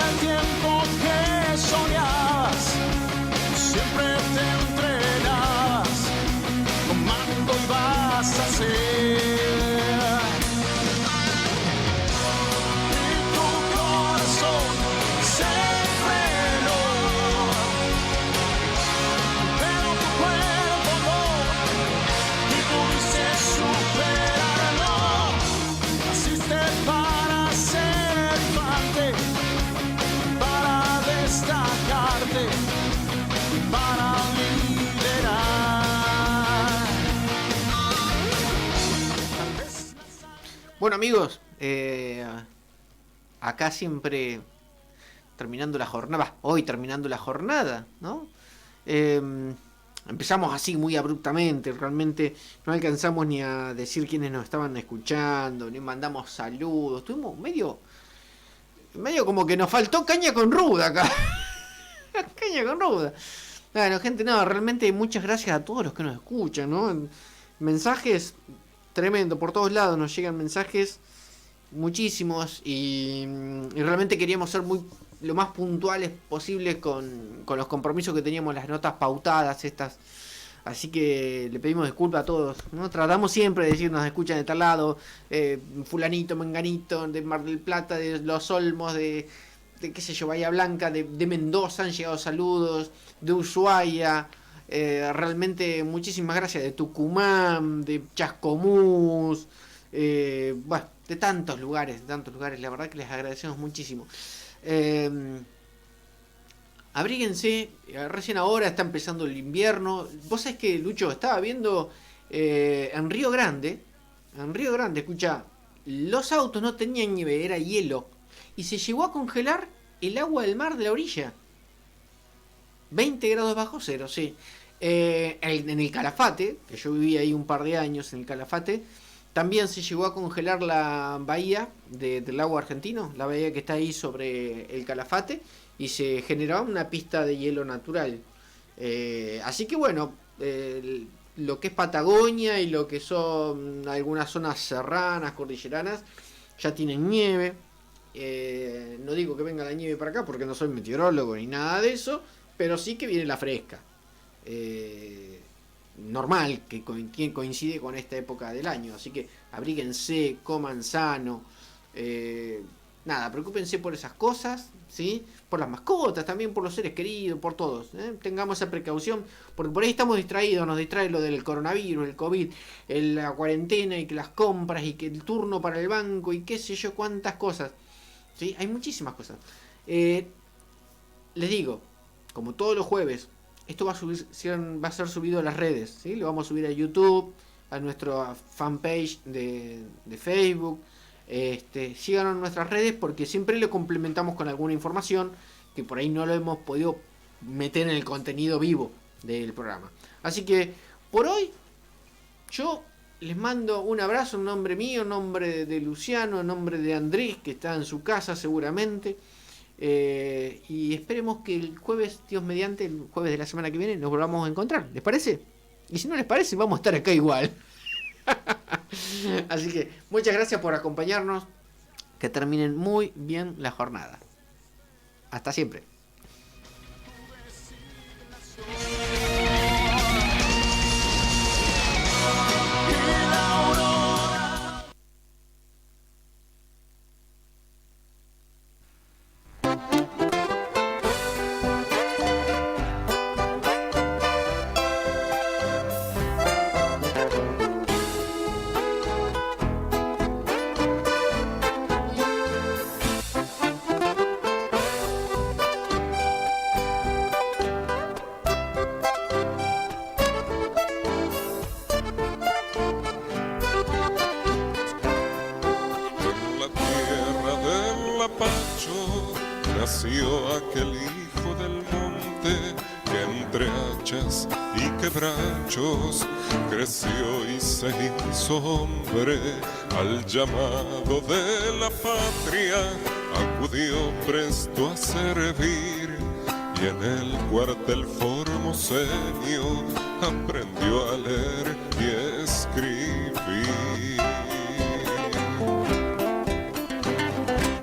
el tiempo que soñabas, siempre te entrenabas, comando ibas a ser. Y tu corazón se frenó, pero tu cuerpo no, y pudiste superarlo. Naciste para ser elefante, para destacarte, para liderar. Bueno, amigos, acá siempre terminando la jornada, hoy terminando la jornada, ¿no? Empezamos así muy abruptamente, realmente no alcanzamos ni a decir quiénes nos estaban escuchando, ni mandamos saludos, estuvimos medio como que nos faltó caña con ruda acá. Caña con ruda. Bueno, gente, no, realmente muchas gracias a todos los que nos escuchan, ¿no? Mensajes tremendo, por todos lados nos llegan mensajes muchísimos y realmente queríamos ser lo más puntuales posibles con los compromisos que teníamos, las notas pautadas estas. Así que le pedimos disculpas a todos, ¿no? Tratamos siempre de decir, nos escuchan de tal lado, fulanito, menganito, de Mar del Plata, de Los Olmos, de qué sé yo, Bahía Blanca, de Mendoza han llegado saludos, de Ushuaia, realmente muchísimas gracias, de Tucumán, de Chascomús, bueno, de tantos lugares, la verdad que les agradecemos muchísimo. Abríguense, recién ahora está empezando el invierno. Vos sabés que, Lucho, estaba viendo en Río Grande, escucha, los autos no tenían nieve, era hielo, y se llegó a congelar el agua del mar de la orilla. 20 grados bajo cero, sí. En el Calafate, que yo viví ahí un par de años en el Calafate, también se llegó a congelar la bahía del lago argentino, la bahía que está ahí sobre el Calafate, y se generaba una pista de hielo natural. Así que bueno, lo que es Patagonia y lo que son algunas zonas serranas, cordilleranas, ya tienen nieve. No digo que venga la nieve para acá porque no soy meteorólogo ni nada de eso, pero sí que viene la fresca. Normal, que coincide con esta época del año. Así que abríguense, coman sano. Nada, preocúpense por esas cosas, ¿sí? Por las mascotas, también por los seres queridos, por todos, ¿eh? Tengamos esa precaución, porque por ahí estamos distraídos, nos distrae lo del coronavirus, el COVID, la cuarentena y que las compras y que el turno para el banco y qué sé yo cuántas cosas, ¿sí? Hay muchísimas cosas. Les digo, como todos los jueves, esto va a ser subido a las redes, ¿sí? Lo vamos a subir a YouTube, a nuestra fanpage de Facebook. Síganos en nuestras redes porque siempre lo complementamos con alguna información que por ahí no lo hemos podido meter en el contenido vivo del programa. Así que por hoy yo les mando un abrazo en nombre mío, en nombre de Luciano, en nombre de Andrés, que está en su casa seguramente, y esperemos que el jueves, Dios mediante, el jueves de la semana que viene nos volvamos a encontrar. ¿Les parece? Y si no les parece, vamos a estar acá igual. Así que muchas gracias por acompañarnos. Que terminen muy bien la jornada. Hasta siempre. Nació aquel hijo del monte que entre hachas y quebrachos creció y se hizo hombre. Al llamado de la patria acudió presto a servir y en el cuartel formoseño aprendió a leer y escribir.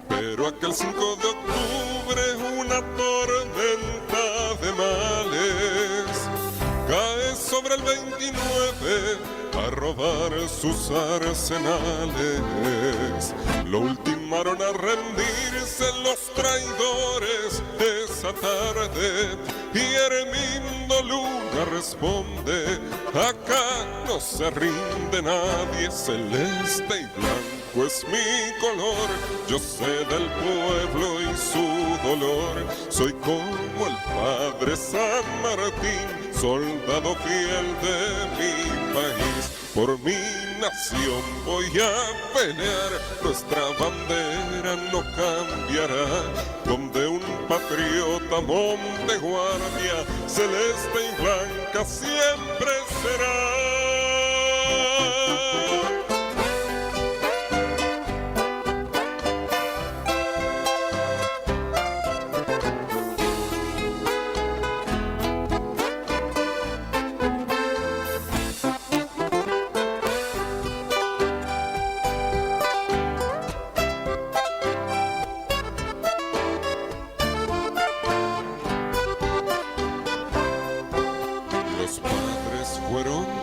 Pero aquel 5 de octubre robar sus arsenales. Lo ultimaron a rendirse los traidores esa tarde y Hermindo Luna responde: acá no se rinde nadie, celeste y blanco es mi color. Yo sé del pueblo y su dolor, soy como el padre San Martín, soldado fiel de mi país. Por mi nación voy a pelear, nuestra bandera no cambiará. Donde un patriota monte guardia, celeste y blanca siempre será.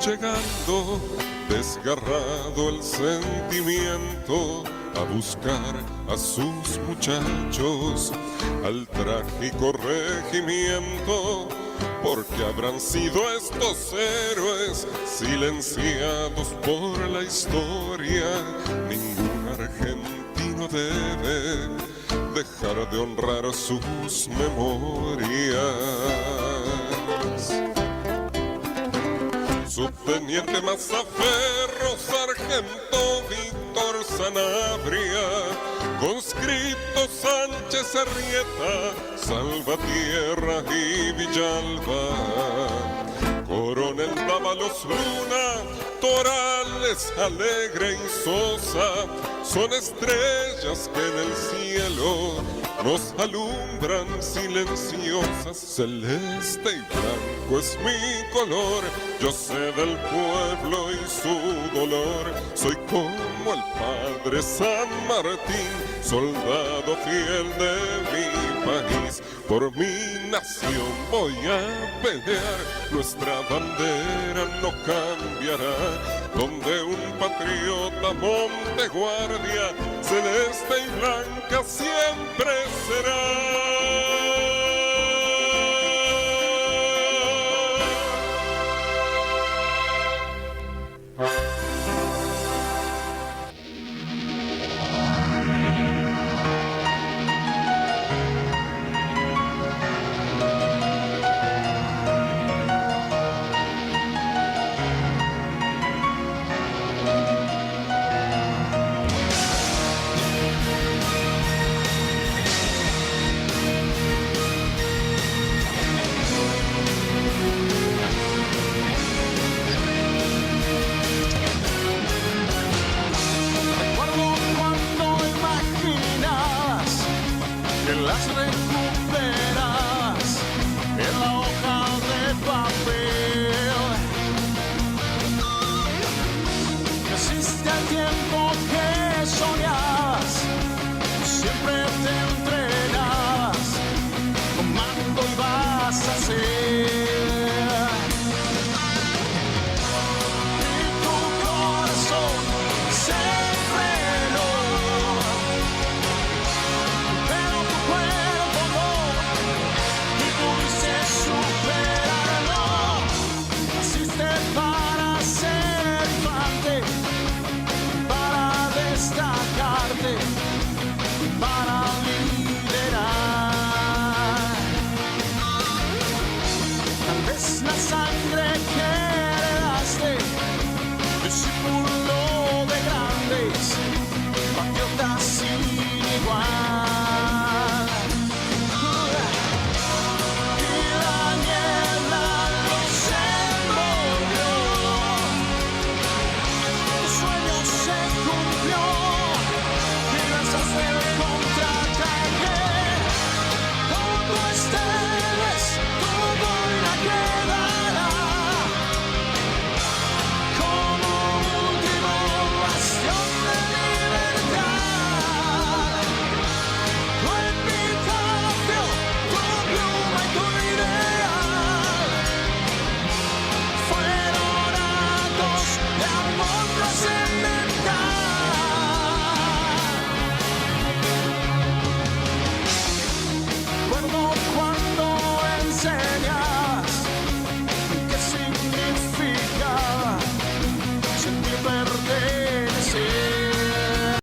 Llegando, desgarrado el sentimiento, a buscar a sus muchachos al trágico regimiento, porque habrán sido estos héroes silenciados por la historia. Ningún argentino debe dejar de honrar sus memorias. Subteniente Mazzaferro, sargento Víctor Sanabria, conscripto Sánchez Arrieta, Salvatierra y Villalba, coronel Dávalos Luna, Torales, Alegre y Sosa, son estrellas que en el cielo nos alumbran silenciosas. Celeste y blanco es mi color, yo sé del pueblo y su dolor. Soy como el padre San Martín, soldado fiel de mi país. Por mi nación voy a pelear, nuestra bandera no cambiará. Donde un patriota monte guardia, celeste y blanca siempre será. Las